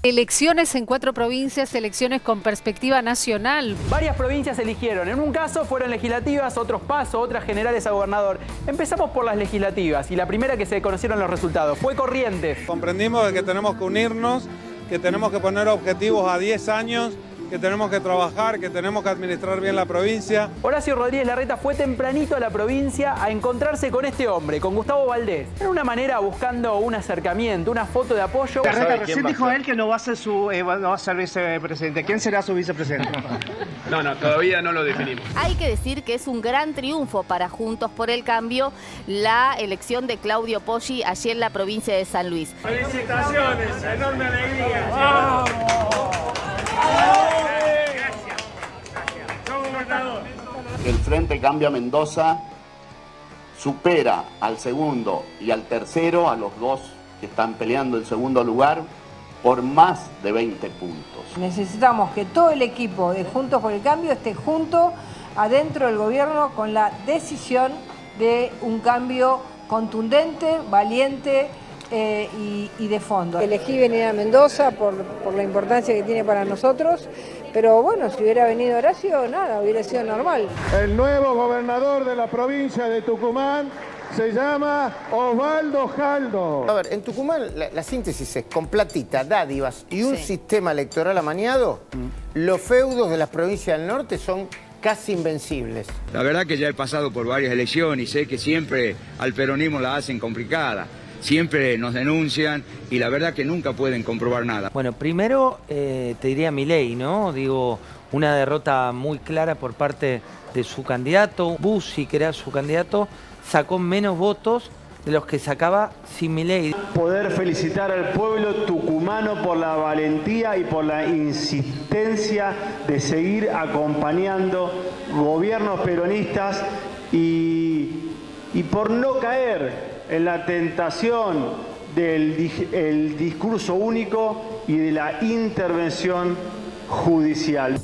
Elecciones en 4 provincias, elecciones con perspectiva nacional. Varias provincias eligieron. En un caso fueron legislativas, otros PASO, otras generales a gobernador. Empezamos por las legislativas y la primera que se conocieron los resultados fue Corrientes. Comprendimos que tenemos que unirnos, que tenemos que poner objetivos a 10 años, que tenemos que trabajar, que tenemos que administrar bien la provincia. Horacio Rodríguez Larreta fue tempranito a la provincia a encontrarse con este hombre, con Gustavo Valdés. De una manera buscando un acercamiento, una foto de apoyo. Larreta recién dijo él que no va a ser no va a ser vicepresidente. ¿Quién será su vicepresidente? No, todavía no lo definimos. Hay que decir que es un gran triunfo para Juntos por el Cambio la elección de Claudio Poggi allí en la provincia de San Luis. ¡Felicitaciones! ¡Enorme alegría! ¡Vamos! El Frente Cambia Mendoza supera al segundo y al tercero, a los dos que están peleando el segundo lugar, por más de 20 puntos. Necesitamos que todo el equipo de Juntos por el Cambio esté junto adentro del gobierno con la decisión de un cambio contundente, valiente y de fondo. Elegí venir a Mendoza por la importancia que tiene para nosotros, pero bueno, si hubiera venido Horacio, nada, hubiera sido normal. El nuevo gobernador de la provincia de Tucumán se llama Osvaldo Jaldo. A ver, en Tucumán la síntesis es con platita, dádivas y un sistema electoral amañado, los feudos de las provincias del norte son casi invencibles. La verdad que ya he pasado por varias elecciones y sé que siempre al peronismo la hacen complicada. Siempre nos denuncian y la verdad que nunca pueden comprobar nada. Bueno, primero te diría Milei, ¿no? Digo, una derrota muy clara por parte de su candidato. Bussi, que era su candidato, sacó menos votos de los que sacaba sin Milei. Poder felicitar al pueblo tucumano por la valentía y por la insistencia de seguir acompañando gobiernos peronistas y por no caer en la tentación del discurso único y de la intervención judicial.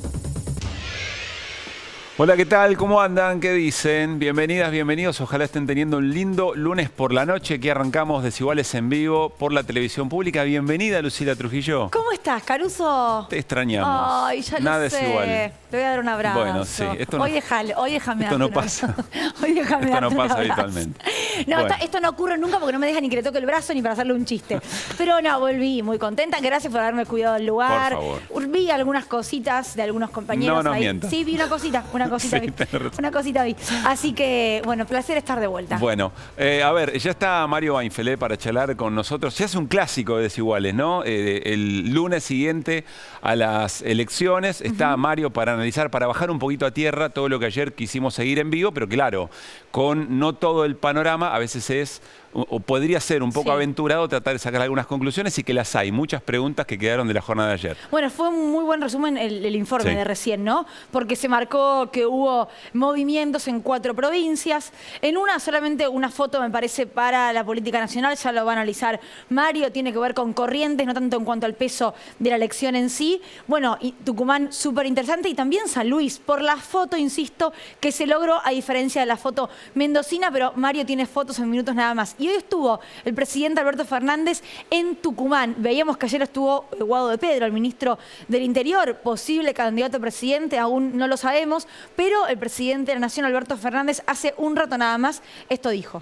Hola, ¿qué tal? ¿Cómo andan? ¿Qué dicen? Bienvenidas, bienvenidos. Ojalá estén teniendo un lindo lunes por la noche. Aquí arrancamos Desiguales en vivo por la televisión pública. Bienvenida, Lucila Trujillo. ¿Cómo estás, Caruso? Te extrañamos. Ay, ya Nada lo sé. Desigual. Te voy a dar un abrazo. Bueno, sí. Esto no, hoy déjame esto no pasa. Hoy déjame esto no darte un pasa abrazo. habitualmente. No, bueno. esto no ocurre nunca porque no me deja ni que le toque el brazo ni para hacerle un chiste. Pero no, volví muy contenta. Gracias por haberme cuidado del lugar. Por favor. Vi algunas cositas de algunos compañeros no ahí. mientas. Sí, vi una cosita Sí, vi. Una cosita vi. Así que, bueno, placer estar de vuelta. Bueno, a ver, ya está Mario Weinfeld para charlar con nosotros. Se hace un clásico de Desiguales, ¿no? El lunes siguiente a las elecciones está Mario para analizar, para bajar un poquito a tierra todo lo que ayer quisimos seguir en vivo, pero claro, con no todo el panorama, a veces es, o podría ser un poco aventurado tratar de sacar algunas conclusiones y que las hay. Muchas preguntas que quedaron de la jornada de ayer. Bueno, fue un muy buen resumen el informe de recién, ¿no? Porque se marcó que hubo movimientos en 4 provincias. En una solamente una foto me parece para la política nacional, ya lo va a analizar Mario, tiene que ver con Corrientes, no tanto en cuanto al peso de la elección en sí. Bueno, y Tucumán súper interesante y también San Luis, por la foto, insisto, que se logró a diferencia de la foto mendocina, pero Mario tiene fotos en minutos nada más. Y hoy estuvo el presidente Alberto Fernández en Tucumán. Veíamos que ayer estuvo Guado de Pedro, el ministro del Interior, posible candidato a presidente, aún no lo sabemos, pero el presidente de la Nación, Alberto Fernández, hace un rato nada más, esto dijo.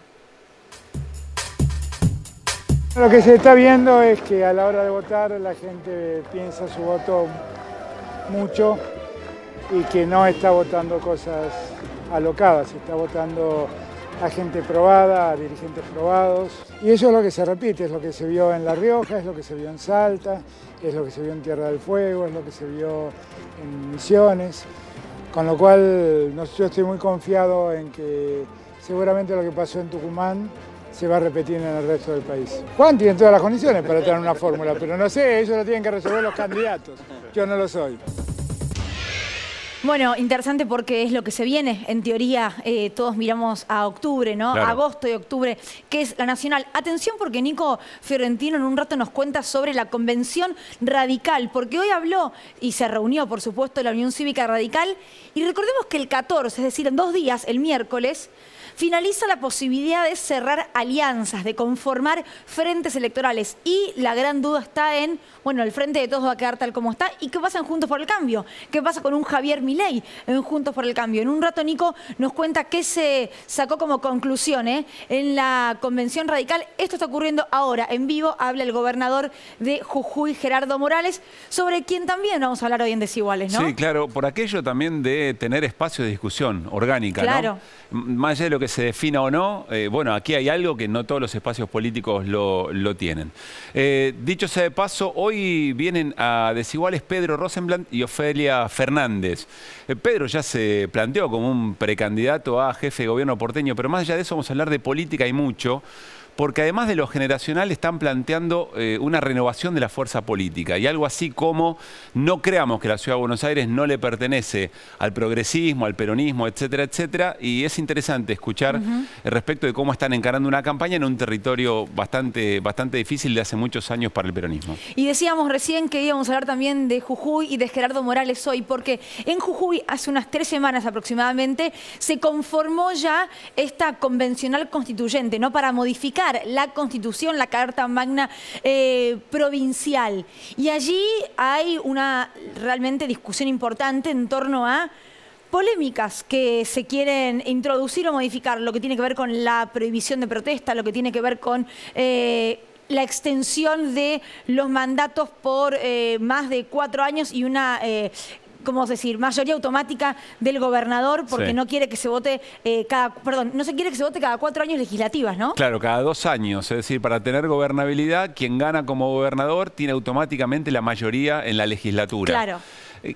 Lo que se está viendo es que a la hora de votar la gente piensa su voto mucho y que no está votando cosas alocadas, está votando a gente probada, a dirigentes probados. Y eso es lo que se repite, es lo que se vio en La Rioja, es lo que se vio en Salta, es lo que se vio en Tierra del Fuego, es lo que se vio en Misiones. Con lo cual yo estoy muy confiado en que seguramente lo que pasó en Tucumán se va a repetir en el resto del país. Juan tiene todas las condiciones para tener una fórmula, pero no sé, ellos lo tienen que resolver los candidatos. Yo no lo soy. Bueno, interesante porque es lo que se viene. En teoría, todos miramos a octubre, ¿no? Claro. Agosto y octubre, que es la nacional. Atención porque Nico Fiorentino en un rato nos cuenta sobre la Convención Radical, porque hoy habló y se reunió, por supuesto, la Unión Cívica Radical. Y recordemos que el 14, es decir, en 2 días, el miércoles, finaliza la posibilidad de cerrar alianzas, de conformar frentes electorales. Y la gran duda está en, bueno, el Frente de Todos va a quedar tal como está. ¿Y qué pasa en Juntos por el Cambio? ¿Qué pasa con un Javier Milei en Juntos por el Cambio? En un rato Nico nos cuenta qué se sacó como conclusión en la Convención Radical. Esto está ocurriendo ahora, en vivo. Habla el gobernador de Jujuy, Gerardo Morales, sobre quien también vamos a hablar hoy en Desiguales, ¿no? Sí, claro, por aquello también de tener espacios de discusión orgánica, claro, ¿no? Más allá de lo que se defina o no, bueno, aquí hay algo que no todos los espacios políticos lo tienen. Dicho sea de paso, hoy vienen a Desiguales Pedro Rosenblatt y Ofelia Fernández. Pedro ya se planteó como un precandidato a jefe de gobierno porteño, pero más allá de eso vamos a hablar de política y mucho, porque además de lo generacional están planteando una renovación de la fuerza política y algo así como no creamos que la Ciudad de Buenos Aires no le pertenece al progresismo, al peronismo, etcétera, etcétera, y es interesante escuchar respecto de cómo están encarando una campaña en un territorio bastante difícil de hace muchos años para el peronismo. Y decíamos recién que íbamos a hablar también de Jujuy y de Gerardo Morales hoy, porque en Jujuy hace unas 3 semanas aproximadamente se conformó ya esta convencional constituyente, ¿no? Para modificar la Constitución, la Carta Magna provincial. Y allí hay una realmente discusión importante en torno a polémicas que se quieren introducir o modificar, lo que tiene que ver con la prohibición de protesta, lo que tiene que ver con la extensión de los mandatos por más de 4 años y una... ¿cómo decir? Mayoría automática del gobernador, porque no quiere que se vote no se quiere que se vote cada 4 años legislativas, ¿no? Claro, cada 2 años. Es decir, para tener gobernabilidad, quien gana como gobernador tiene automáticamente la mayoría en la legislatura. Claro.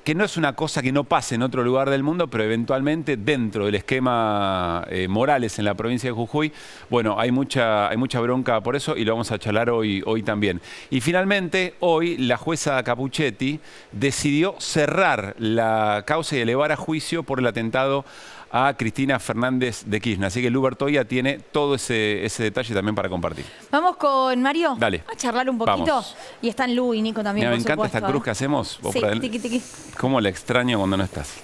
Que no es una cosa que no pase en otro lugar del mundo, pero eventualmente dentro del esquema Morales en la provincia de Jujuy, bueno, hay mucha bronca por eso y lo vamos a charlar hoy también. Y finalmente, hoy la jueza Capuchetti decidió cerrar la causa y elevar a juicio por el atentado a Cristina Fernández de Kirchner. Así que Lu Bertoia tiene todo ese detalle también para compartir. Vamos con Mario. Dale. A charlar un poquito. Vamos. Y están Lu y Nico también, Mira, por me encanta supuesto, esta cruz que hacemos. Sí, tiqui, tiqui. ¿Cómo la extraño cuando no estás?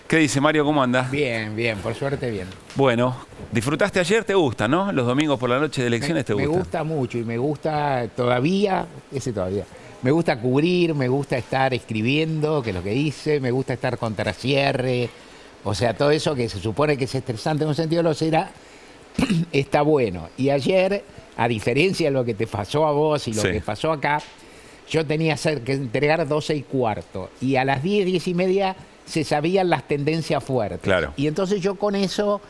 ¿Qué dice Mario? ¿Cómo andás? Bien, bien, por suerte bien. Bueno, disfrutaste ayer, ¿te gusta, no? Los domingos por la noche de elecciones te gusta. Me gusta mucho y me gusta todavía, me gusta cubrir, me gusta estar escribiendo, que es lo que hice, me gusta estar contra cierre. O sea, todo eso que se supone que es estresante en un sentido lo será, está bueno. Y ayer, a diferencia de lo que te pasó a vos y lo que pasó acá, yo tenía que entregar 12:15 y a las 10, 10:30 se sabían las tendencias fuertes. Claro. Y entonces yo con eso,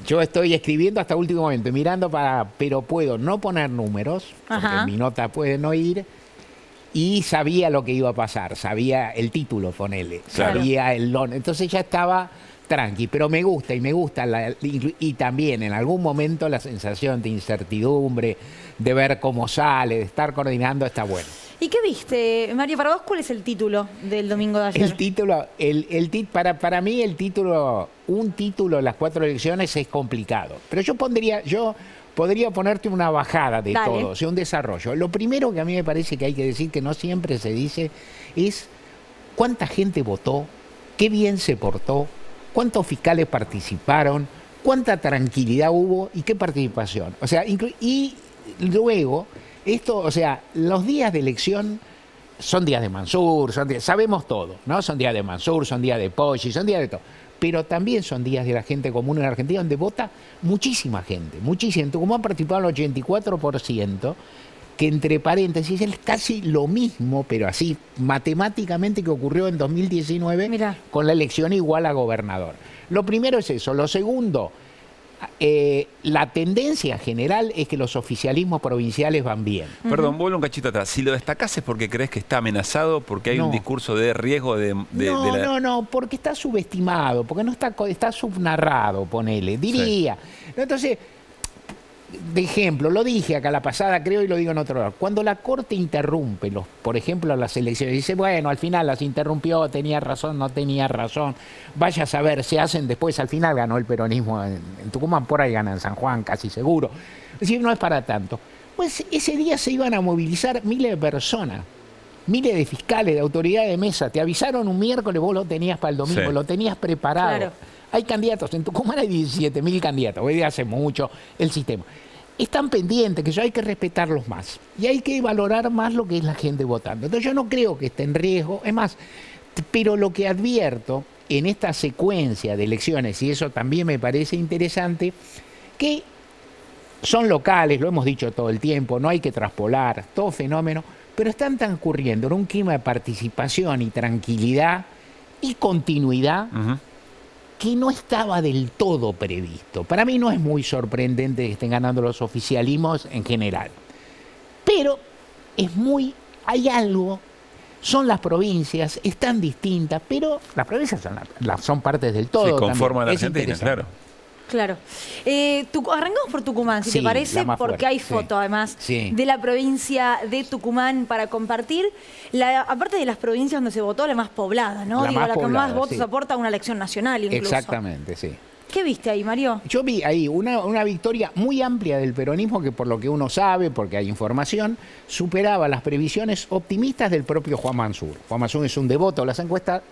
yo estoy escribiendo hasta el último momento, mirando pero puedo no poner números, porque mi nota puede no ir. Y sabía lo que iba a pasar, sabía el título, ponele, sabía el don. Entonces ya estaba tranqui, pero me gusta y también en algún momento la sensación de incertidumbre, de ver cómo sale, de estar coordinando, está bueno. ¿Y qué viste, Mario? Para vos, ¿cuál es el título del domingo de ayer? El título, para mí un título en las 4 elecciones es complicado, pero yo podría ponerte una bajada de todo, o sea, un desarrollo. Lo primero que a mí me parece que hay que decir, que no siempre se dice, es cuánta gente votó, qué bien se portó, cuántos fiscales participaron, cuánta tranquilidad hubo y qué participación. O sea, y luego, los días de elección son días de Mansur, sabemos todo, ¿no? Son días de Mansur, son días de Poggi, son días de todo. Pero también son días de la gente común en Argentina, donde vota muchísima gente, muchísima. Como han participado el 84%, que entre paréntesis es casi lo mismo, pero así matemáticamente, que ocurrió en 2019 con la elección igual a gobernador. Lo primero es eso. Lo segundo, la tendencia general es que los oficialismos provinciales van bien. Perdón, vuelvo un cachito atrás. Si lo destacás es porque crees que está amenazado, porque hay un discurso de riesgo No, porque está subestimado, porque no está subnarrado, ponele, diría. Entonces, de ejemplo, lo dije acá la pasada, creo, y lo digo en otro lado. Cuando la Corte interrumpe, por ejemplo, las elecciones, dice, bueno, al final las interrumpió, tenía razón, no tenía razón, vaya a saber, se hacen después, al final ganó el peronismo en Tucumán, por ahí gana en San Juan, casi seguro. Es decir, no es para tanto. Pues ese día se iban a movilizar miles de personas, miles de fiscales, de autoridades de mesa. Te avisaron un miércoles, vos lo tenías para el domingo, lo tenías preparado. Hay candidatos, en Tucumán hay 17.000 candidatos, hoy hace mucho el sistema. Están pendientes, que eso hay que respetarlos más. Y hay que valorar más lo que es la gente votando. Entonces yo no creo que esté en riesgo, es más, pero lo que advierto en esta secuencia de elecciones, y eso también me parece interesante, que son locales, lo hemos dicho todo el tiempo, no hay que traspolar, todo fenómeno, pero están transcurriendo en un clima de participación y tranquilidad y continuidad que no estaba del todo previsto. Para mí no es muy sorprendente que estén ganando los oficialismos en general, pero hay algo, son las provincias, están distintas, pero las provincias son partes del todo. Se conforman la Es Argentina, claro. Claro. Arrancamos por Tucumán, si te parece, porque fuerte, hay foto además de la provincia de Tucumán para compartir. Aparte de las provincias donde se votó, la más poblada, ¿no? La que más votos aporta a una elección nacional incluso. Exactamente, sí. ¿Qué viste ahí, Mario? Yo vi ahí una victoria muy amplia del peronismo que, por lo que uno sabe, porque hay información, superaba las previsiones optimistas del propio Juan Mansur. Juan Mansur es un devoto de las encuestas,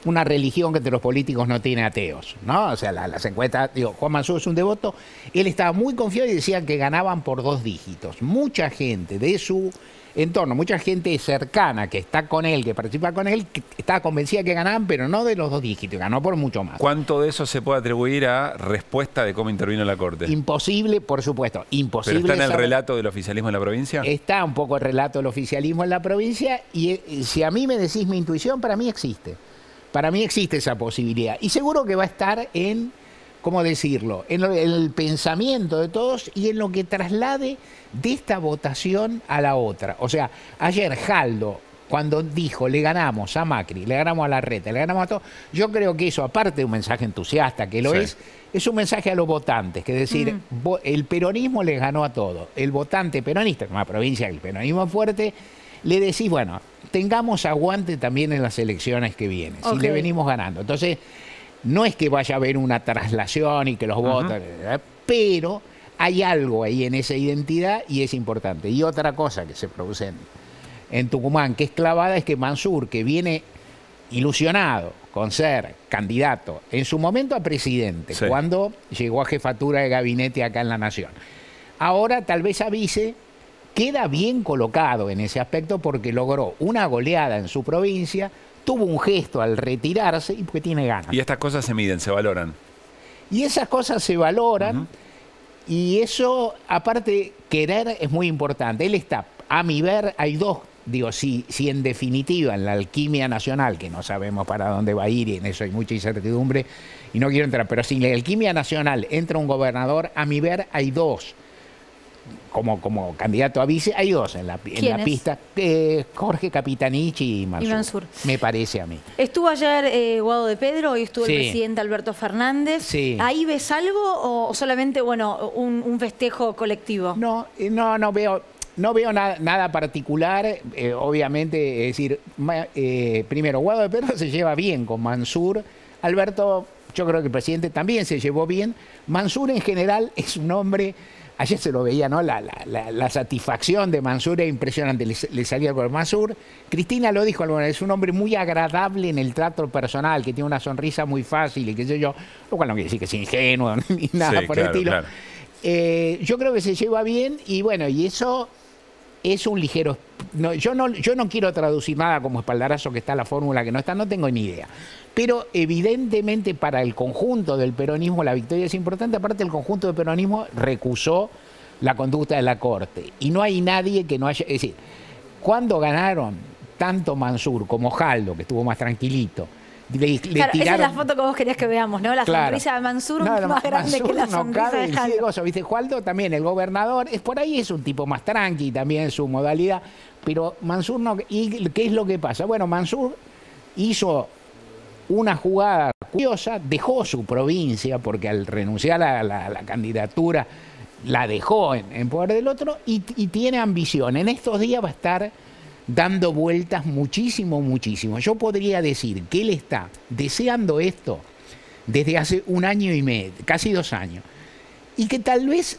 una religión que entre los políticos no tiene ateos, ¿no? O sea, las encuestas, Juan Mansur es un devoto, él estaba muy confiado y decía que ganaban por 2 dígitos. Mucha gente de su entorno, mucha gente cercana que está con él, que participa con él, que estaba convencida que ganaban, pero no de los 2 dígitos, ganó por mucho más. ¿Cuánto de eso se puede atribuir a respuesta de cómo intervino la Corte? Imposible, por supuesto, imposible. ¿Pero está en el relato del oficialismo en la provincia? Está un poco el relato del oficialismo en la provincia y si a mí me decís mi intuición, para mí existe. Para mí existe esa posibilidad. Y seguro que va a estar en, ¿cómo decirlo?, en el pensamiento de todos y en lo que traslade de esta votación a la otra. O sea, ayer Jaldo, cuando dijo, le ganamos a Macri, le ganamos a Larreta, le ganamos a todo, yo creo que eso, aparte de un mensaje entusiasta, que lo es un mensaje a los votantes, que es decir, el peronismo le ganó a todo. El votante peronista, en una provincia el peronismo es fuerte, le decís, bueno, tengamos aguante también en las elecciones que vienen, si le venimos ganando. Entonces, no es que vaya a haber una traslación y que los votos, pero hay algo ahí en esa identidad y es importante. Y otra cosa que se produce en Tucumán, que es clavada, es que Mansur, que viene ilusionado con ser candidato en su momento a presidente, cuando llegó a jefatura de gabinete acá en la Nación, ahora tal vez avise, queda bien colocado en ese aspecto porque logró una goleada en su provincia, tuvo un gesto al retirarse y porque tiene ganas. Y estas cosas se miden, se valoran. Y esas cosas se valoran y eso, aparte, querer es muy importante. Él está, a mi ver, hay dos, si en definitiva en la alquimia nacional, que no sabemos para dónde va a ir y en eso hay mucha incertidumbre y no quiero entrar, pero si en la alquimia nacional entra un gobernador, a mi ver hay dos. Como candidato a vice, hay dos en la pista. Jorge Capitanich y Mansur. Me parece a mí. Estuvo ayer Guado de Pedro, hoy estuvo el presidente Alberto Fernández. ¿Ahí ves algo o solamente un festejo colectivo? No veo nada particular. Obviamente, es decir, primero, Guado de Pedro se lleva bien con Mansur. Alberto, yo creo que el presidente también se llevó bien. Mansur en general es un hombre... Ayer se lo veía, ¿no? La satisfacción de Mansur es impresionante, le salía con Mansur. Cristina lo dijo, es un hombre muy agradable en el trato personal, que tiene una sonrisa muy fácil y qué sé yo, lo cual no quiere decir que es ingenuo ni nada por el estilo. Claro. Yo creo que se lleva bien y bueno, y eso es un ligero... Yo no quiero traducir nada como espaldarazo, que está la fórmula que no está, no tengo ni idea. Pero evidentemente para el conjunto del peronismo la victoria es importante. Aparte, el conjunto del peronismo recusó la conducta de la Corte. Y no hay nadie que no haya... Es decir, cuando ganaron tanto Mansur como Jaldo, que estuvo más tranquilito, le claro, tiraron... Esa es la foto que vos querías que veamos, ¿no? La sonrisa de Mansur más grande que la sonrisa de Jaldo. ¿Viste? Jaldo también, el gobernador, por ahí es un tipo más tranqui también en su modalidad, pero Mansur no... ¿Y qué es lo que pasa? Bueno, Mansur hizo una jugada curiosa, dejó su provincia, porque al renunciar a la candidatura la dejó en poder del otro y tiene ambición. En estos días va a estar dando vueltas muchísimo. Yo podría decir que él está deseando esto desde hace 1 año y medio, casi 2 años, y que tal vez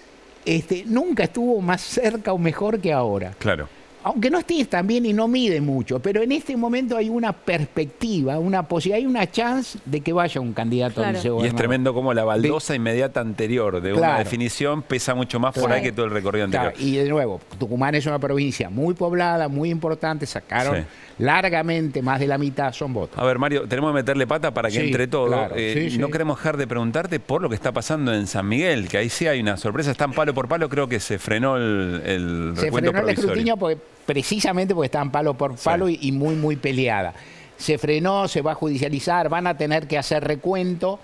nunca estuvo más cerca o mejor que ahora. Claro. aunque no esté tan bien y no mide mucho, pero en este momento hay una perspectiva, una posibilidad, hay una chance de que vaya un candidato a vicegobernador. Y es tremendo como la baldosa inmediata anterior de una definición pesa mucho más por ahí que todo el recorrido anterior. Y de nuevo, Tucumán es una provincia muy poblada, muy importante, sacaron largamente más de la mitad, son votos. A ver, Mario, tenemos que meterle pata para que entre todo. Claro, no queremos dejar de preguntarte por lo que está pasando en San Miguel, que ahí sí hay una sorpresa, están palo por palo, creo que se frenó el recuento provisorio. El escrutinio precisamente porque estaban palo por palo y muy peleada. Se frenó, se va a judicializar, van a tener que hacer recuento.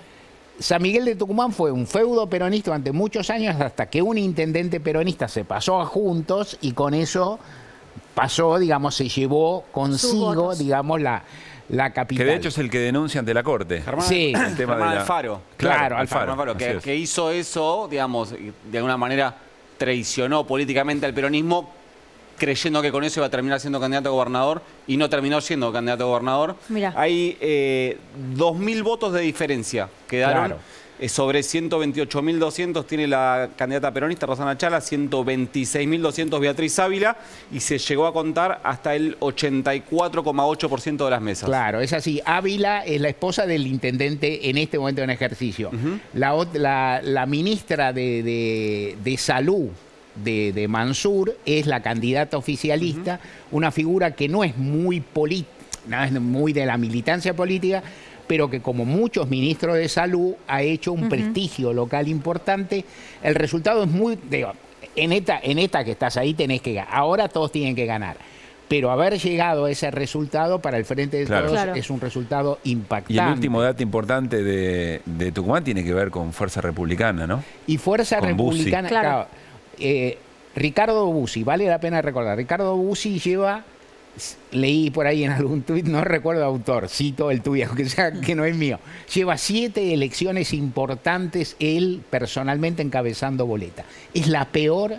San Miguel de Tucumán fue un feudo peronista durante muchos años hasta que un intendente peronista se pasó a Juntos y con eso pasó, digamos, se llevó consigo, digamos, la capital. Que de hecho es el que denuncia ante la Corte. El tema de Alfaro. Claro, Alfaro, que hizo eso, digamos, de alguna manera traicionó políticamente al peronismo, creyendo que con eso iba a terminar siendo candidato a gobernador y no terminó siendo candidato a gobernador. Mirá. Hay 2.000 votos de diferencia quedaron. Sobre 128.200 tiene la candidata peronista Rosana Chala, 126.200 Beatriz Ávila y se llegó a contar hasta el 84,8% de las mesas. Claro, es así. Ávila es la esposa del intendente en este momento en ejercicio. La ministra de Salud de Mansur es la candidata oficialista, una figura que no es muy de la militancia política, pero que como muchos ministros de salud ha hecho un prestigio local importante. El resultado es muy... en esta que estás ahí tenés que ganar. Ahora todos tienen que ganar. Pero haber llegado a ese resultado para el Frente de Todos es un resultado impactante. Y el último dato importante de Tucumán tiene que ver con Fuerza Republicana, ¿no? Y Fuerza Republicana... Claro, Ricardo Bussi, vale la pena recordar. Ricardo Bussi lleva... Leí por ahí en algún tuit, no recuerdo el autor, cito el tuyo, aunque sea que no es mío. Lleva 7 elecciones importantes él personalmente encabezando boleta. Es la peor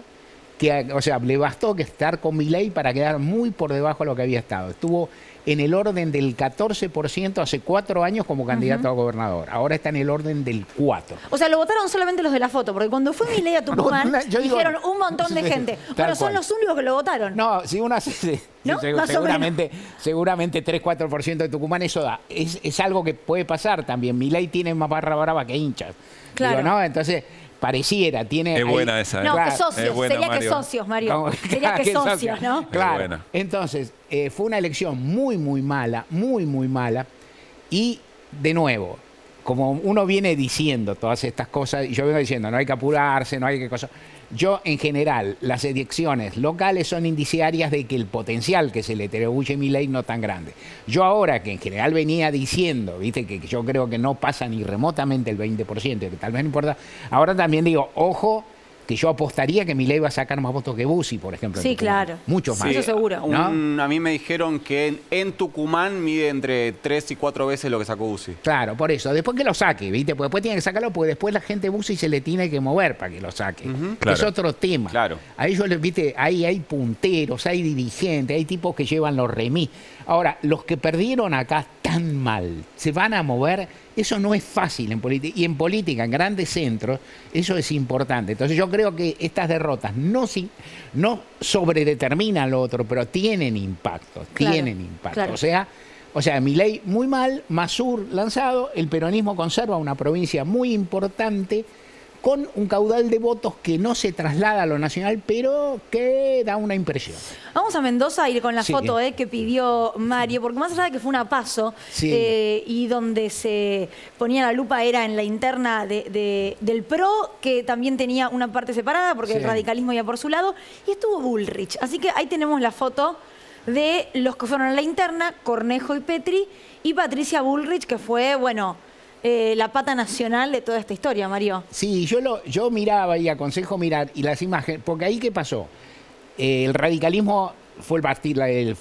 o sea, le bastó que estar con Milei para quedar muy por debajo de lo que había estado. Estuvo en el orden del 14% hace 4 años como candidato a gobernador. Ahora está en el orden del 4%. O sea, lo votaron solamente los de la foto, porque cuando fue Milei a Tucumán, dijeron un montón de gente. Bueno, son los únicos que lo votaron. No, si uno hace... ¿No? Seguramente 3-4% de Tucumán eso da. Es algo que puede pasar también. Milei tiene más barra brava que hinchas. Claro. Digo, ¿no? Entonces... pareciera, tiene... Es buena esa, ¿eh? No, que socios, sería que socios, Mario. Sería que socios, ¿no? Claro. Entonces, fue una elección muy mala, muy mala. Y, de nuevo, como uno viene diciendo todas estas cosas, y yo vengo diciendo, no hay que apurarse, no hay que cosas... Yo, en general, las elecciones locales son indiciarias de que el potencial que se le atribuye a Milei no es tan grande. Yo ahora, que en general venía diciendo, viste, que yo creo que no pasa ni remotamente el 20%, que tal vez no importa, ahora también digo, ojo, que yo apostaría que Milei va a sacar más votos que Bussi, por ejemplo. Sí, claro. Muchos más. Eso seguro. ¿No? A mí me dijeron que en Tucumán mide entre 3 y 4 veces lo que sacó Bussi. Claro, por eso. Después que lo saque, ¿viste? Porque después tiene que sacarlo, porque después la gente Bussi se le tiene que mover para que lo saque. Claro. Es otro tema. Claro. Ahí ¿viste? Ahí hay punteros, hay dirigentes, hay tipos que llevan los remis. Ahora, los que perdieron acá tan mal, se van a mover. Eso no es fácil en política. Y en política, en grandes centros, eso es importante. Entonces yo creo que estas derrotas no sobredeterminan lo otro, pero tienen impacto. Tienen impacto. Claro. O sea, Milei muy mal, Mansur lanzado, el peronismo conserva una provincia muy importante con un caudal de votos que no se traslada a lo nacional, pero que da una impresión. Vamos a Mendoza a ir con la foto que pidió Mario, porque más allá de que fue una PASO y donde se ponía la lupa era en la interna del PRO, que también tenía una parte separada, porque el radicalismo iba por su lado, y estuvo Bullrich. Así que ahí tenemos la foto de los que fueron a la interna, Cornejo y Petri, y Patricia Bullrich, que fue, bueno... la pata nacional de toda esta historia, Mario. Sí, yo miraba y aconsejo mirar y las imágenes, porque ahí ¿qué pasó? El radicalismo fue el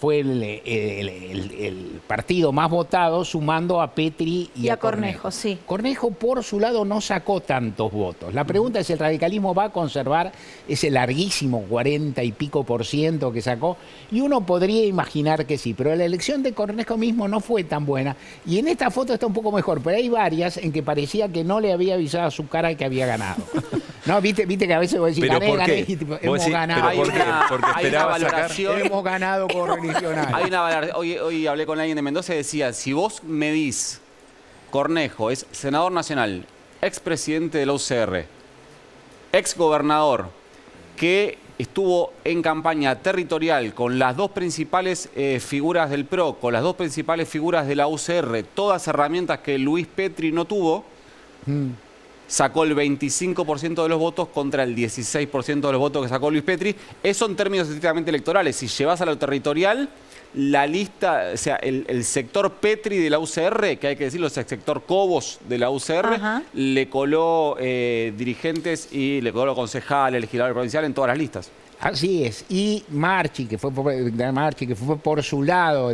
partido más votado, sumando a Petri y a Cornejo. Sí. Cornejo, por su lado, no sacó tantos votos. La pregunta es si el radicalismo va a conservar ese larguísimo 40 y pico % que sacó, y uno podría imaginar que sí, pero la elección de Cornejo mismo no fue tan buena, y en esta foto está un poco mejor, pero hay varias en que parecía que no le había avisado a su cara que había ganado. No, viste que a veces vos decís, gané, y tipo, hemos ganado. Porque esperaba sacar. Hemos ganado correligionario. Hay una valoración. Hoy hablé con alguien de Mendoza y decía, si vos medís, Cornejo es senador nacional, expresidente de la UCR, exgobernador, que estuvo en campaña territorial con las dos principales figuras del PRO, con las dos principales figuras de la UCR, todas herramientas que Luis Petri no tuvo, sacó el 25% de los votos contra el 16% de los votos que sacó Luis Petri. Eso en términos estrictamente electorales. Si llevas a lo territorial, la lista, o sea, el sector Petri de la UCR, que hay que decirlo, es el sector Cobos de la UCR, le coló dirigentes y le coló concejales, legisladores provinciales en todas las listas. Así es. Y Marchi, que fue por su lado,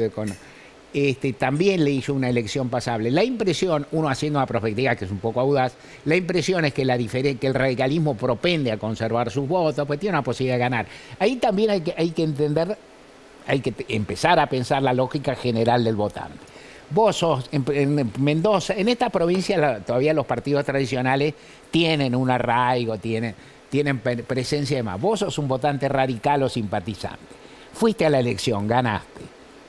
también le hizo una elección pasable. La impresión, uno haciendo una perspectiva que es un poco audaz, la impresión es que el radicalismo propende a conservar sus votos, pues tiene una posibilidad de ganar. Ahí también hay que entender, hay que empezar a pensar la lógica general del votante. Vos sos, en Mendoza, en esta provincia todavía los partidos tradicionales tienen un arraigo, tienen presencia y demás. Vos sos un votante radical o simpatizante. Fuiste a la elección, ganaste.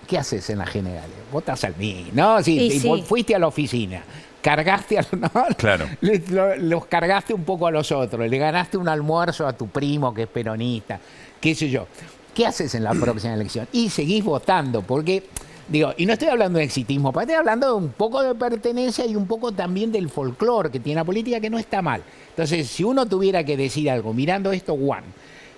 ¿Qué haces en las generales? Votas al mí, ¿no? Sí. Fuiste a la oficina, cargaste a Claro. los cargaste un poco a los otros, le ganaste un almuerzo a tu primo que es peronista, qué sé yo. ¿Qué haces en la próxima elección? Y seguís votando, porque, y no estoy hablando de exitismo, estoy hablando de un poco de pertenencia y un poco también del folclore que tiene la política, que no está mal. Entonces, si uno tuviera que decir algo, mirando esto,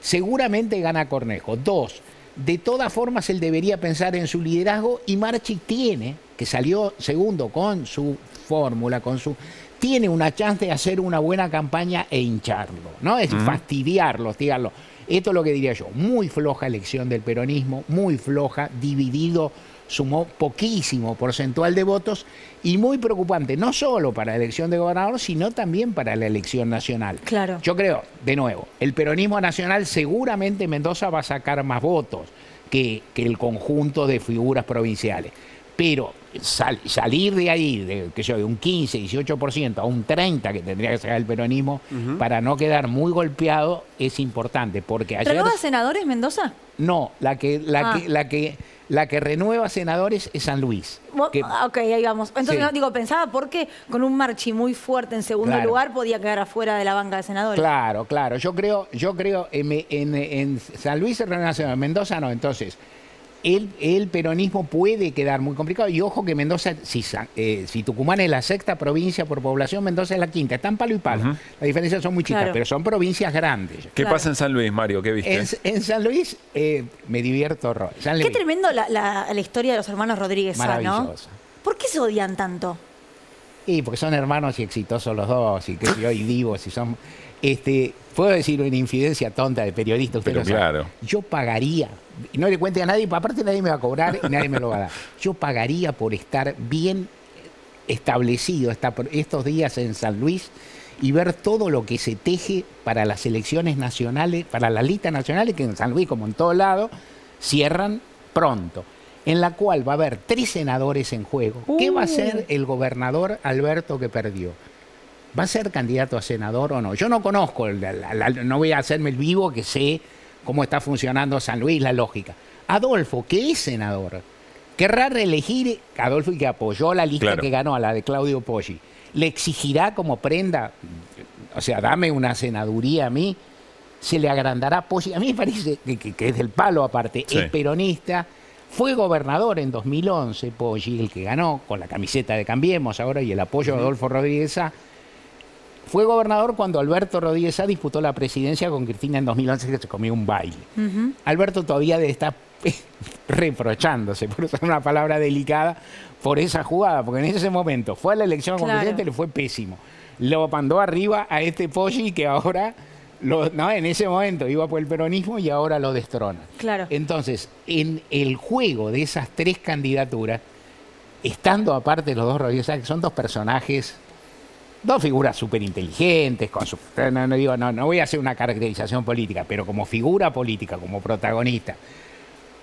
seguramente gana Cornejo. 2, de todas formas, él debería pensar en su liderazgo y Marchi que salió segundo con su fórmula, tiene una chance de hacer una buena campaña e hincharlo, ¿no? Es fastidiarlo, hostigarlo. Esto es lo que diría yo. Muy floja elección del peronismo, muy floja, dividido, sumó poquísimo porcentual de votos y muy preocupante, no solo para la elección de gobernador, sino también para la elección nacional. Claro. Yo creo, de nuevo, el peronismo nacional seguramente Mendoza va a sacar más votos que el conjunto de figuras provinciales. Pero salir de ahí, de un 15, 18% a un 30% que tendría que sacar el peronismo para no quedar muy golpeado es importante. Porque ayer... ¿Renueva senadores Mendoza? No, la que renueva senadores es San Luis. Ok, ahí vamos. Entonces, pensaba porque con un Marchi muy fuerte en segundo lugar podía quedar afuera de la banca de senadores. Claro. Yo creo en San Luis se renueva senadores, en Mendoza no. Entonces, el peronismo puede quedar muy complicado. Y ojo que Mendoza, si Tucumán es la 6ª provincia por población, Mendoza es la 5ª. Están palo y palo. Las diferencias son muy chicas, pero son provincias grandes. ¿Qué pasa en San Luis, Mario? ¿Qué viste? En San Luis me divierto horror. Qué tremendo la historia de los hermanos Rodríguez, ¿no? ¿Por qué se odian tanto? Porque son hermanos y exitosos los dos, y vivos, y son... puedo decir una infidencia tonta de periodista, pero claro. Yo pagaría, no le cuente a nadie, aparte nadie me va a cobrar y nadie me lo va a dar. Yo pagaría por estar bien establecido estos días en San Luis y ver todo lo que se teje para las elecciones nacionales, para las listas nacionales, que en San Luis, como en todo lado, cierran pronto, en la cual va a haber 3 senadores en juego. ¿Qué va a hacer el gobernador Alberto que perdió? ¿Va a ser candidato a senador o no? Yo no conozco, no voy a hacerme el vivo que sé cómo está funcionando San Luis, la lógica. Adolfo, que es senador, querrá reelegir a Adolfo y que apoyó la lista que ganó, a la de Claudio Poggi. ¿Le exigirá como prenda? O sea, dame una senaduría a mí. ¿Se le agrandará Poggi? A mí me parece que es del palo aparte, es peronista. Fue gobernador en 2011, Poggi, el que ganó, con la camiseta de Cambiemos ahora y el apoyo de Adolfo Rodríguez Sá. Fue gobernador cuando Alberto Rodríguez Sá disputó la presidencia con Cristina en 2011, que se comió un baile. Alberto todavía está reprochándose, por usar una palabra delicada, por esa jugada, porque en ese momento fue a la elección como presidente y le fue pésimo. Lo mandó arriba a este Poggi que ahora, en ese momento iba por el peronismo y ahora lo destrona. Entonces, en el juego de esas 3 candidaturas, estando aparte los dos Rodríguez Sá, que son 2 personajes... 2 figuras súper inteligentes, no voy a hacer una caracterización política, pero como figura política, como protagonista,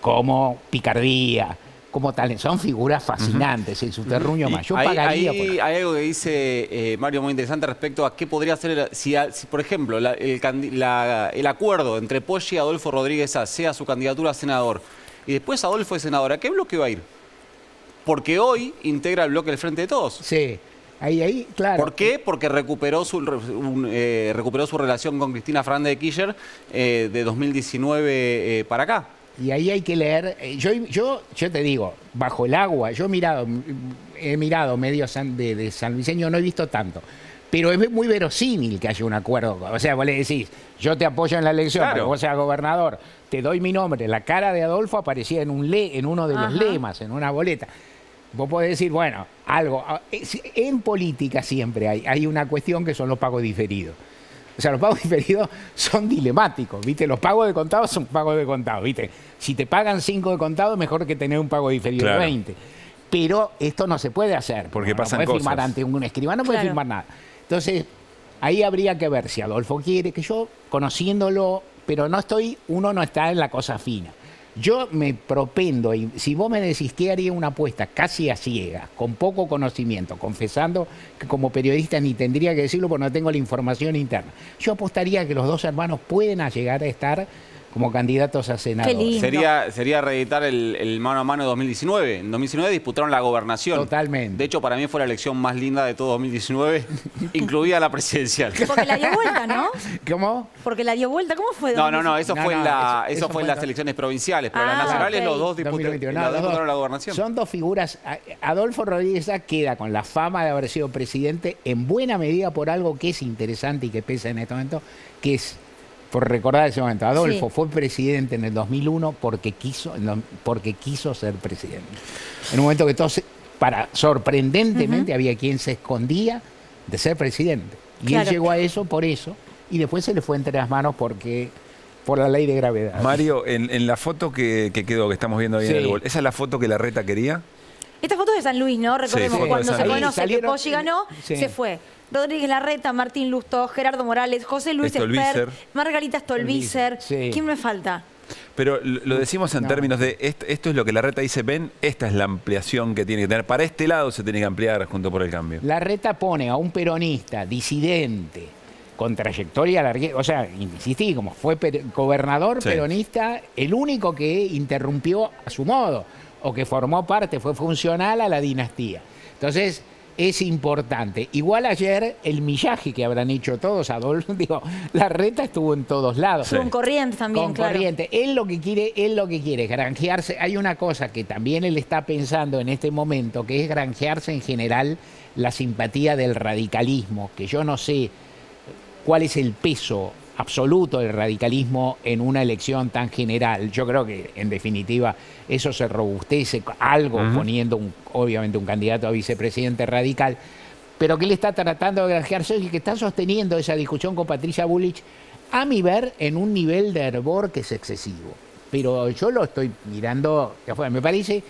como picardía, como tal. Son figuras fascinantes, en su terruño más. Yo pagaría por hay algo que dice Mario muy interesante respecto a qué podría ser, si por ejemplo, el acuerdo entre Poggi y Adolfo Rodríguez sea su candidatura a senador, y después Adolfo es senador, ¿a qué bloque va a ir? Porque hoy integra el bloque del Frente de Todos. Sí, ahí, claro. ¿Por qué? Porque recuperó su relación con Cristina Fernández de Kirchner de 2019 para acá. Y ahí hay que leer. Yo te digo, bajo el agua, he mirado medios de sanluiseño, no he visto tanto. Pero es muy verosímil que haya un acuerdo. O sea, vos le decís, yo te apoyo en la elección, para que vos seas gobernador, te doy mi nombre. La cara de Adolfo aparecía en uno de los lemas, en una boleta. Vos podés decir, bueno, algo. En política siempre hay una cuestión que son los pagos diferidos. O sea, los pagos diferidos son dilemáticos, ¿viste? Los pagos de contado son pagos de contado, ¿viste? Si te pagan 5 de contado, mejor que tener un pago diferido de 20. Pero esto no se puede hacer. Porque pasan cosas. No puede firmar ante un escribano, no puede firmar nada. Entonces, ahí habría que ver si Adolfo quiere, que yo, conociéndolo, pero uno no está en la cosa fina. Yo me propendo, y si vos me decís que haría una apuesta casi a ciegas, con poco conocimiento, confesando que como periodista ni tendría que decirlo porque no tengo la información interna, yo apostaría que los dos hermanos pueden llegar a estar como candidatos a senador. Sería reeditar el mano a mano de 2019. En 2019 disputaron la gobernación. Totalmente. De hecho, para mí fue la elección más linda de todo 2019, incluida la presidencial. Porque la dio vuelta, ¿no? ¿Cómo? Porque la dio vuelta. ¿Cómo fue? No, eso fue en las elecciones provinciales. Pero las nacionales los dos disputaron la gobernación. Son dos figuras. Adolfo Rodríguez queda con la fama de haber sido presidente en buena medida por algo que es interesante y que pesa en este momento, que es... Por recordar ese momento, Adolfo fue presidente en el 2001 porque quiso ser presidente. En un momento que todos, sorprendentemente, había quien se escondía de ser presidente. Y él llegó a eso por eso, y después se le fue entre las manos por la ley de gravedad. Mario, en la foto que quedó, que estamos viendo ahí en el gol, ¿esa es la foto que Larreta quería? Esta foto es de San Luis, ¿no? Recordemos cuando se conoce que Poggi ganó, se fue. Rodríguez Larreta, Martín Lustó, Gerardo Morales, José Luis Espert, Margarita Stolbizer. ¿Quién me falta? Pero lo decimos en términos de, esto es lo que Larreta dice, ven, esta es la ampliación que tiene que tener. Para este lado se tiene que ampliar junto por el cambio. Larreta pone a un peronista disidente, con trayectoria larga, o sea, insistí, como fue gobernador peronista, el único que interrumpió a su modo, o que formó parte, fue funcional a la dinastía. Entonces... es importante. Igual ayer, el millaje que habrán hecho todos, Adolfo, Larreta estuvo en todos lados. Estuvo en Corrientes también, Corrientes. Él lo que quiere es granjearse. Hay una cosa que también él está pensando en este momento, que es granjearse en general la simpatía del radicalismo, que yo no sé cuál es el peso absoluto del radicalismo en una elección tan general. Yo creo que, en definitiva, eso se robustece algo poniendo, obviamente, un candidato a vicepresidente radical, pero que él está tratando de granjearse y que está sosteniendo esa discusión con Patricia Bullrich, a mi ver, en un nivel de hervor que es excesivo. Pero yo lo estoy mirando de afuera. Me parece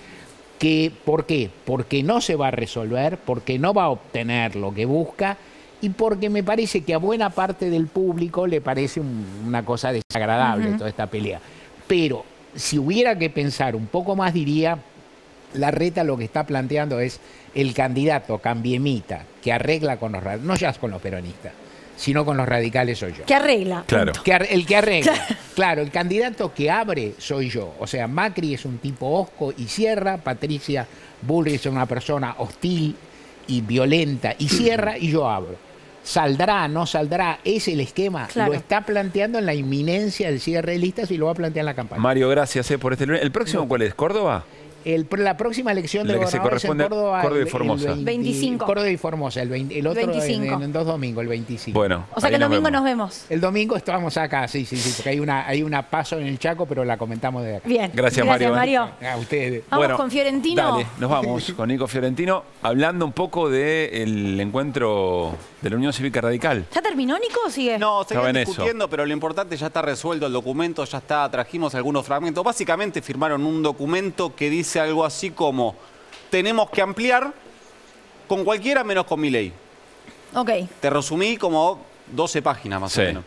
que, ¿por qué? Porque no se va a resolver, porque no va a obtener lo que busca, y porque me parece que a buena parte del público le parece una cosa desagradable toda esta pelea. Pero si hubiera que pensar un poco más, diría, Larreta lo que está planteando es el candidato cambiemita que arregla con los radicales, no ya con los peronistas, sino con los radicales soy yo. Que arregla. Claro. El que arregla. Claro, el candidato que abre soy yo. O sea, Macri es un tipo hosco y cierra, Patricia Bullrich es una persona hostil y violenta y cierra, y yo abro. ¿Saldrá, no saldrá? Es el esquema. Lo está planteando en la inminencia del cierre de listas y lo va a plantear en la campaña. Mario, gracias por este lunes. ¿El próximo cuál es? ¿Córdoba? La próxima elección de gobernadores en Córdoba, Córdoba y Formosa. 25. Córdoba y Formosa, el otro 25. En 2 domingos, el 25. Bueno, o sea que el domingo nos vemos. El domingo estamos acá, sí, porque hay una paso en el Chaco, pero la comentamos de acá. Bien. Gracias Mario. A ustedes. Vamos con Fiorentino. Dale, nos vamos con Nico Fiorentino, hablando un poco del encuentro de la Unión Cívica Radical. ¿Ya terminó, Nico, o sigue? No, seguimos discutiendo, pero lo importante ya está resuelto el documento, ya está, trajimos algunos fragmentos. Básicamente firmaron un documento que dice algo así como: tenemos que ampliar con cualquiera menos con Milei. Ok. Te resumí como 12 páginas más o menos.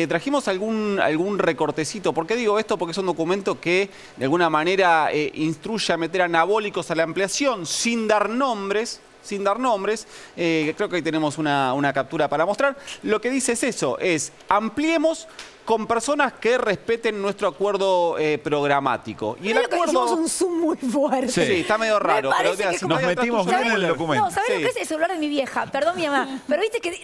Trajimos algún recortecito. ¿Por qué digo esto? Porque es un documento que de alguna manera instruye a meter anabólicos a la ampliación sin dar nombres. Creo que ahí tenemos una captura para mostrar. Lo que dice es eso, es ampliemos con personas que respeten nuestro acuerdo programático. Y el acuerdo... Hicimos un zoom muy fuerte. Sí, está medio raro. Pero nos metimos bien en el documento. No, ¿sabés lo que es el celular de mi vieja? Perdón, mi mamá. Pero viste que...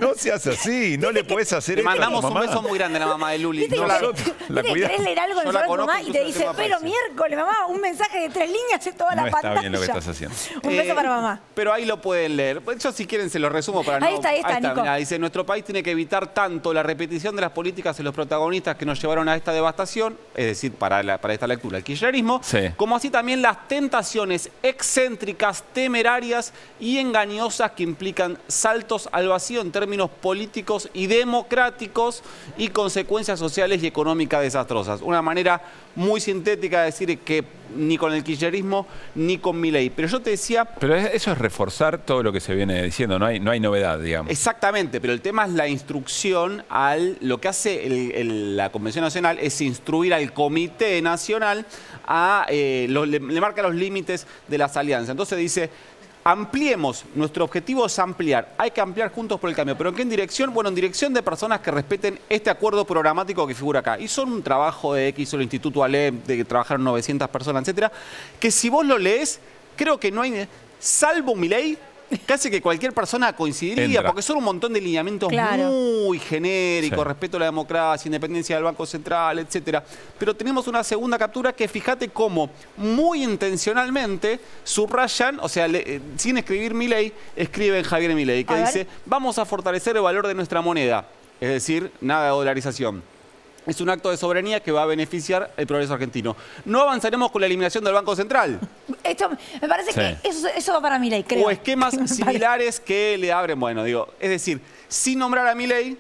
No seas así, no le podés hacer eso. Le mandamos un beso muy grande a la mamá de Luli. ¿Viste que querés leer algo en el celular de tu mamá y te dice, pero miércoles, mamá, un mensaje de 3 líneas en toda la pantalla? No está bien lo que estás haciendo. Un beso para mamá. Pero ahí lo pueden leer. Yo si quieren se lo resumo para no... Ahí está, Nico. Mirá, dice, nuestro país tiene que evitar tanto la repetición de las políticas de los protagonistas que nos llevaron a esta devastación, es decir, para esta lectura, el kirchnerismo, como así también las tentaciones excéntricas, temerarias y engañosas que implican saltos al vacío en términos políticos y democráticos y consecuencias sociales y económicas desastrosas. Una manera muy sintética de decir que ni con el kirchnerismo ni con Milei. Pero yo te decía... Pero eso es reforzar todo lo que se viene diciendo, no hay novedad, digamos. Exactamente, pero el tema es la instrucción lo que hace la Convención Nacional es instruir al Comité Nacional le marca los límites de las alianzas. Entonces dice... Ampliemos, nuestro objetivo es ampliar, hay que ampliar Juntos por el Cambio. ¿Pero en qué dirección? Bueno, en dirección de personas que respeten este acuerdo programático que figura acá. Y son un trabajo de X o el Instituto Alep, de que trabajaron 900 personas, etcétera, que si vos lo lees, creo que no hay, salvo Milei, casi que cualquier persona coincidiría, porque son un montón de lineamientos muy genéricos, respeto a la democracia, independencia del Banco Central, etcétera. Pero tenemos una segunda captura que fíjate cómo muy intencionalmente subrayan, o sea, sin escribir Milei, escriben Javier Milei, que dice, vamos a fortalecer el valor de nuestra moneda, es decir, nada de dolarización. Es un acto de soberanía que va a beneficiar el progreso argentino. No avanzaremos con la eliminación del Banco Central. Esto me parece que eso va para Milei, creo. O esquemas similares que le abren, bueno, digo, es decir, sin nombrar a Milei,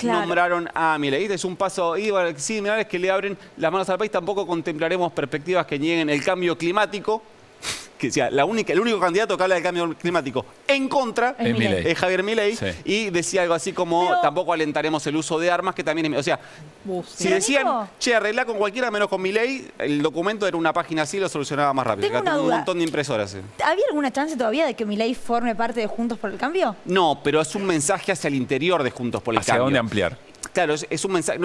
nombraron a Milei. Es un paso similares que le abren las manos al país. Tampoco contemplaremos perspectivas que nieguen el cambio climático. Que sea, el único candidato que habla del cambio climático en contra es Javier Milei. Y decía algo así como, tampoco alentaremos el uso de armas, que también es... O sea, si decían, che, arreglá con cualquiera menos con Milei, el documento era una página así, lo solucionaba más rápido. Tengo una duda. Un montón de impresoras. ¿Había alguna chance todavía de que Milei forme parte de Juntos por el Cambio? No, pero es un mensaje hacia el interior de Juntos por el Cambio. ¿Hacia dónde ampliar? Claro, es un mensaje...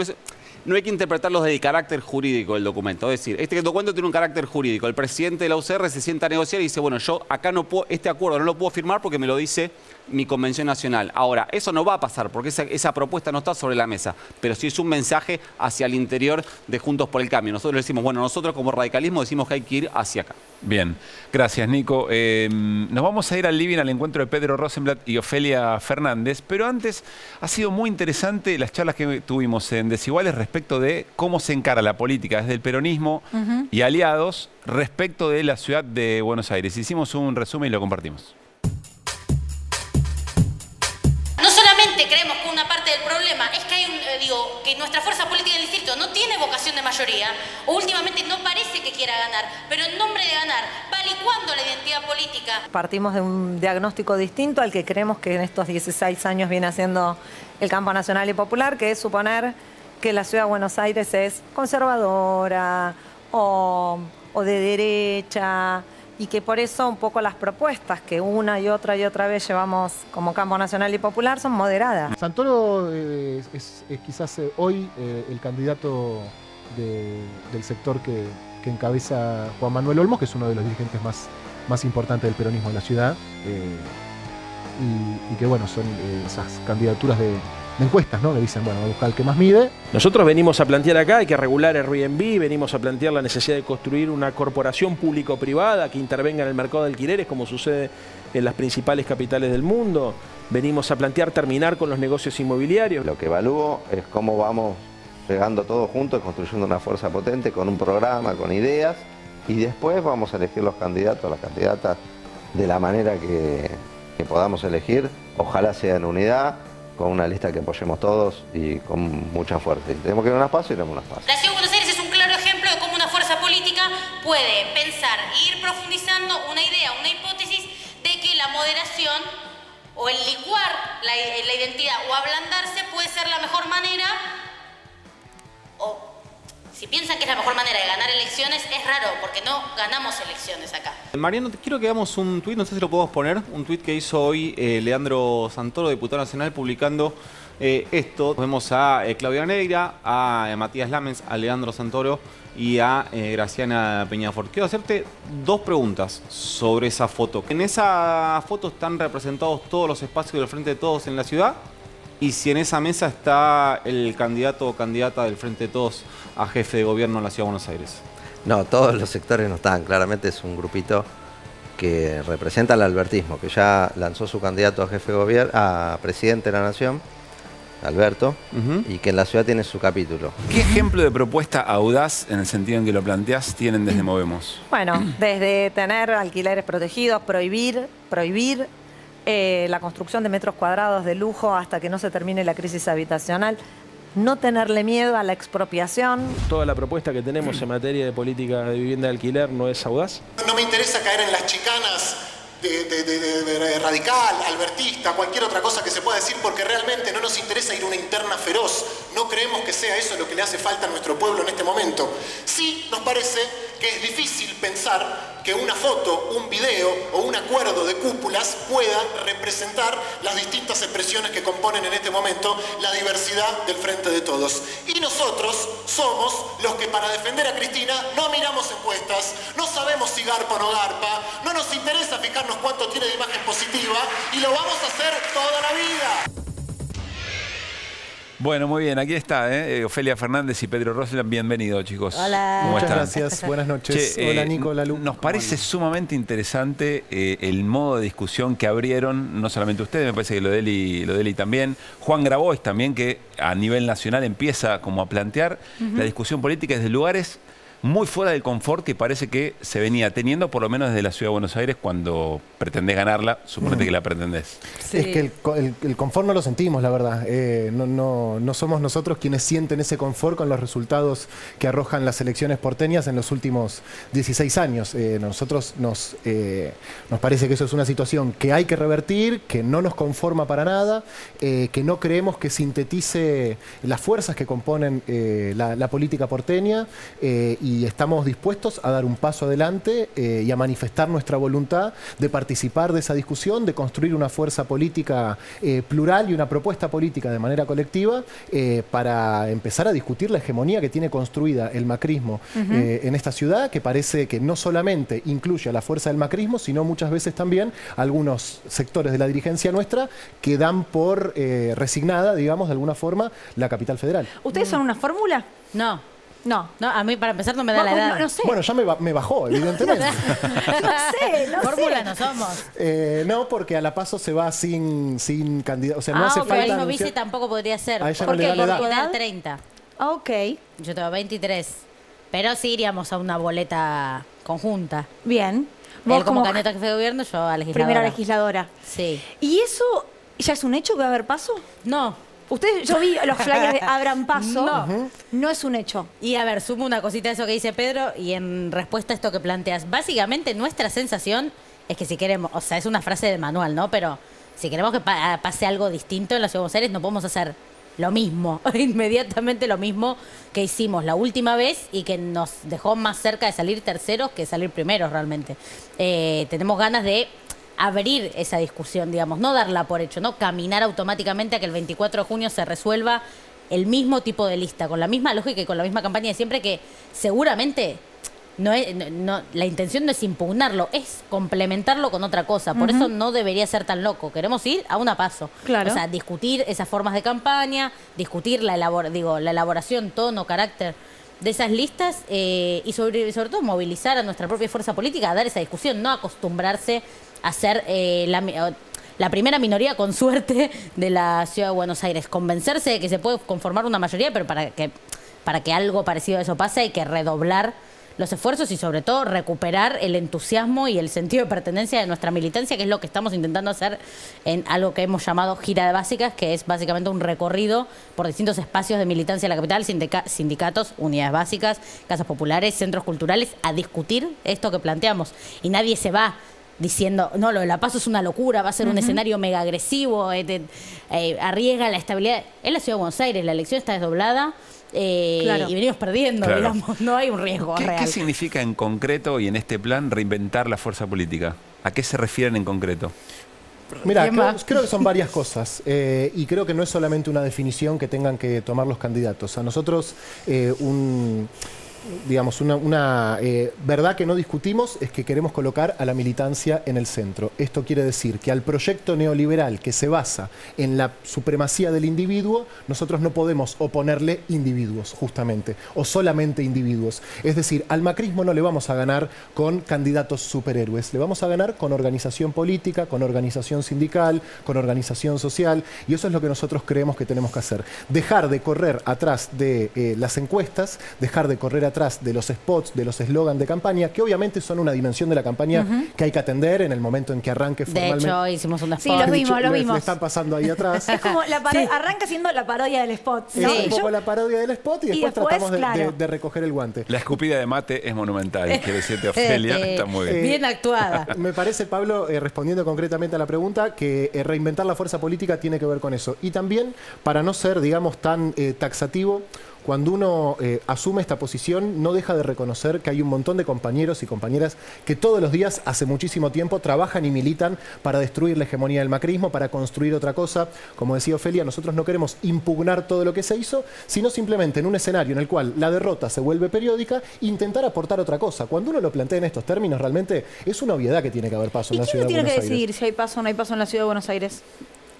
No hay que interpretarlo desde el carácter jurídico del documento. Es decir, este documento tiene un carácter jurídico. El presidente de la UCR se sienta a negociar y dice, bueno, yo acá no puedo, este acuerdo no lo puedo firmar porque me lo dice mi Convención Nacional. Ahora, eso no va a pasar porque esa propuesta no está sobre la mesa, pero sí es un mensaje hacia el interior de Juntos por el Cambio. Nosotros decimos, bueno, nosotros como radicalismo decimos que hay que ir hacia acá. Bien, gracias Nico. Nos vamos a ir al living al encuentro de Pedro Rosenblatt y Ofelia Fernández, pero antes ha sido muy interesante las charlas que tuvimos en Desiguales respecto de cómo se encara la política desde el peronismo y aliados respecto de la ciudad de Buenos Aires. Hicimos un resumen y lo compartimos. No solamente creemos que una parte del problema es que que nuestra fuerza política del distrito no tiene vocación de mayoría, o últimamente no parece que quiera ganar, pero en nombre de ganar va licuando la identidad política. Partimos de un diagnóstico distinto al que creemos que en estos 16 años viene haciendo el campo nacional y popular, que es suponer que la ciudad de Buenos Aires es conservadora o de derecha, y que por eso un poco las propuestas que una y otra vez llevamos como campo nacional y popular son moderadas. Santoro es quizás hoy el candidato del sector que encabeza Juan Manuel Olmos, que es uno de los dirigentes más importantes del peronismo en la ciudad, y que bueno, son esas candidaturas de encuestas, ¿no? Que dicen, bueno, buscar el que más mide. Nosotros venimos a plantear acá, hay que regular el Airbnb, venimos a plantear la necesidad de construir una corporación público-privada que intervenga en el mercado de alquileres, como sucede en las principales capitales del mundo. Venimos a plantear terminar con los negocios inmobiliarios. Lo que evalúo es cómo vamos llegando todos juntos, construyendo una fuerza potente, con un programa, con ideas, y después vamos a elegir los candidatos, las candidatas, de la manera que podamos elegir. Ojalá sea en unidad, con una lista que apoyemos todos y con mucha fuerza. Tenemos que ir a unas pasos y iremos a unas pasos. La Ciudad de Buenos Aires es un claro ejemplo de cómo una fuerza política puede pensar e ir profundizando una idea, una hipótesis de que la moderación o el licuar la identidad o ablandarse puede ser la mejor manera, o si piensan que es la mejor manera de ganar elecciones, es raro, porque no ganamos elecciones acá. Mariano, quiero que hagamos un tuit, no sé si lo podemos poner, un tuit que hizo hoy Leandro Santoro, diputado nacional, publicando esto. Vemos a Claudia Neira, a Matías Lamens, a Leandro Santoro y a Graciana Peñafort. Quiero hacerte dos preguntas sobre esa foto. En esa foto están representados todos los espacios del Frente de Todos en la ciudad, y si en esa mesa está el candidato o candidata del Frente de Todos a jefe de gobierno en la Ciudad de Buenos Aires. No, todos los sectores no están. Claramente es un grupito que representa al albertismo, que ya lanzó su candidato a jefe de gobierno, a presidente de la Nación, Alberto, y que en la ciudad tiene su capítulo. ¿Qué ejemplo de propuesta audaz, en el sentido en que lo planteás, tienen desde Movemos? Bueno, desde tener alquileres protegidos, prohibir la construcción de metros cuadrados de lujo hasta que no se termine la crisis habitacional, no tenerle miedo a la expropiación. Toda la propuesta que tenemos en materia de política de vivienda de alquiler no es audaz. No me interesa caer en las chicanas de radical, albertista, cualquier otra cosa que se pueda decir, porque realmente no nos interesa ir a una interna feroz. No creemos que sea eso lo que le hace falta a nuestro pueblo en este momento. Sí nos parece que es difícil pensar que una foto, un video o un acuerdo de cúpulas pueda representar las distintas expresiones que componen en este momento la diversidad del Frente de Todos. Y nosotros somos los que, para defender a Cristina, no miramos encuestas, no sabemos si garpa o no garpa, no nos interesa fijarnos cuánto tiene de imagen positiva, y lo vamos a hacer toda la vida. Bueno, muy bien, aquí está, Ofelia Fernández y Pedro Rosenblatt. Bienvenidos, chicos. Hola. ¿Cómo Muchas están? gracias, buenas noches. Hola, Nico, hola, Lu. Nos parece sumamente interesante el modo de discusión que abrieron, no solamente ustedes, me parece que lo de Eli también. Juan Grabois también, que a nivel nacional empieza como a plantear la discusión política desde lugares muy fuera del confort que parece que se venía teniendo, por lo menos desde la Ciudad de Buenos Aires, cuando pretendés ganarla, suponete que la pretendés. Sí. Es que el confort no lo sentimos, la verdad. No somos nosotros quienes sienten ese confort con los resultados que arrojan las elecciones porteñas en los últimos 16 años. Nosotros nos parece que eso es una situación que hay que revertir, que no nos conforma para nada, que no creemos que sintetice las fuerzas que componen la política porteña, y estamos dispuestos a dar un paso adelante y a manifestar nuestra voluntad de participar de esa discusión, de construir una fuerza política plural y una propuesta política de manera colectiva para empezar a discutir la hegemonía que tiene construida el macrismo en esta ciudad, que parece que no solamente incluye a la fuerza del macrismo, sino muchas veces también algunos sectores de la dirigencia nuestra que dan por resignada, digamos, de alguna forma, la capital federal. ¿Ustedes son una fórmula? No. No. No, a mí para empezar no me da la edad. No sé. Bueno, ya me bajó, evidentemente. no Fórmula sé. no somos. No, porque a la PASO se va sin candidato. O sea, no hace ok. falta El mismo anunciar. vice tampoco podría ser. A ella ¿Por no le qué? da la Porque edad. da 30. Ok. Yo tengo 23. Pero sí iríamos a una boleta conjunta. Bien. Él como candidato a jefe de gobierno, yo a legisladora. Primera legisladora. Sí. ¿Y eso ya es un hecho que va a haber paso? No. Ustedes, yo vi los flyers de Abran Paso. No es un hecho. Y a ver, sumo una cosita a eso que dice Pedro y en respuesta a esto que planteas. Básicamente nuestra sensación es que si queremos, o sea, es una frase de manual, ¿no? Pero si queremos que pase algo distinto en la Ciudad de Buenos Aires, no podemos hacer lo mismo, inmediatamente lo mismo que hicimos la última vez y que nos dejó más cerca de salir terceros que salir primeros realmente. Tenemos ganas de abrir esa discusión, digamos, no darla por hecho, no caminar automáticamente a que el 24 de junio se resuelva el mismo tipo de lista, con la misma lógica y con la misma campaña de siempre, que seguramente la intención no es impugnarlo, es complementarlo con otra cosa. Por eso no debería ser tan loco. Queremos ir a una paso. Claro. O sea, discutir esas formas de campaña, discutir la elaboración, tono, carácter de esas listas y sobre todo movilizar a nuestra propia fuerza política a dar esa discusión, no acostumbrarse a ser la primera minoría con suerte de la Ciudad de Buenos Aires. Convencerse de que se puede conformar una mayoría, pero para que algo parecido a eso pase hay que redoblar los esfuerzos y sobre todo recuperar el entusiasmo y el sentido de pertenencia de nuestra militancia, que es lo que estamos intentando hacer en algo que hemos llamado Gira de Básicas, que es básicamente un recorrido por distintos espacios de militancia de la capital, sindicatos, unidades básicas, casas populares, centros culturales, a discutir esto que planteamos. Y nadie se va diciendo, no, lo de La Paso es una locura, va a ser un escenario mega agresivo, arriesga la estabilidad. En la Ciudad de Buenos Aires la elección está desdoblada y venimos perdiendo, digamos, no hay un riesgo real. ¿Qué significa en concreto y en este plan reinventar la fuerza política? ¿A qué se refieren en concreto? Mira, creo que son varias cosas y creo que no es solamente una definición que tengan que tomar los candidatos. A nosotros una verdad que no discutimos es que queremos colocar a la militancia en el centro. Esto quiere decir que al proyecto neoliberal que se basa en la supremacía del individuo, nosotros no podemos oponerle individuos, justamente, o solamente individuos. Es decir, al macrismo no le vamos a ganar con candidatos superhéroes, le vamos a ganar con organización política, con organización sindical, con organización social, y eso es lo que nosotros creemos que tenemos que hacer. Dejar de correr atrás de las encuestas, dejar de correr atrás de los spots, de los eslogans de campaña, que obviamente son una dimensión de la campaña que hay que atender en el momento en que arranque formalmente. De hecho, hicimos un spot. Sí, lo vimos. Le están pasando ahí atrás. Es como arranca siendo la parodia del spot. ¿No? Es un poco la parodia del spot y después tratamos de recoger el guante. La escupida de mate es monumental, quiero decirte, Ofelia, está muy bien. Bien actuada. Me parece, Pablo, respondiendo concretamente a la pregunta, que reinventar la fuerza política tiene que ver con eso. Y también, para no ser, digamos, tan taxativo, cuando uno asume esta posición, no deja de reconocer que hay un montón de compañeros y compañeras que todos los días, hace muchísimo tiempo, trabajan y militan para destruir la hegemonía del macrismo, para construir otra cosa. Como decía Ofelia, nosotros no queremos impugnar todo lo que se hizo, sino simplemente en un escenario en el cual la derrota se vuelve periódica, intentar aportar otra cosa. Cuando uno lo plantea en estos términos, realmente es una obviedad que tiene que haber paso en la ciudad de Buenos Aires. ¿Y quién tiene que decidir si hay paso o no hay paso en la ciudad de Buenos Aires?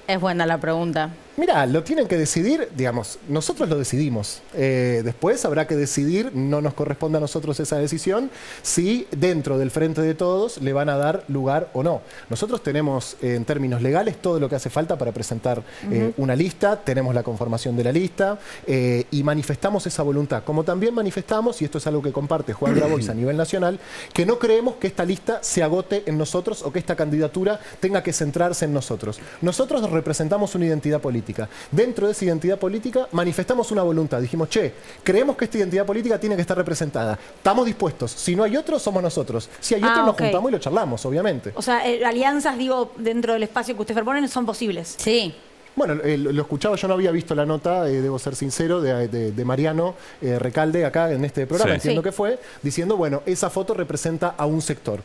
Es buena la pregunta. Mira, lo tienen que decidir, digamos, nosotros lo decidimos. Después habrá que decidir, no nos corresponde a nosotros esa decisión, si dentro del Frente de Todos le van a dar lugar o no. Nosotros tenemos, en términos legales, todo lo que hace falta para presentar una lista, tenemos la conformación de la lista y manifestamos esa voluntad. Como también manifestamos, y esto es algo que comparte Juan Grabois a nivel nacional, que no creemos que esta lista se agote en nosotros o que esta candidatura tenga que centrarse en nosotros. Nosotros representamos una identidad política. Dentro de esa identidad política manifestamos una voluntad. Dijimos, che, creemos que esta identidad política tiene que estar representada. Estamos dispuestos. Si no hay otros, somos nosotros. Si hay otros, nos juntamos y lo charlamos, obviamente. O sea, alianzas, digo, dentro del espacio que ustedes proponen son posibles. Sí. Bueno, lo escuchaba, yo no había visto la nota, debo ser sincero, de Mariano Recalde acá en este programa, entiendo que fue, diciendo, bueno, esa foto representa a un sector.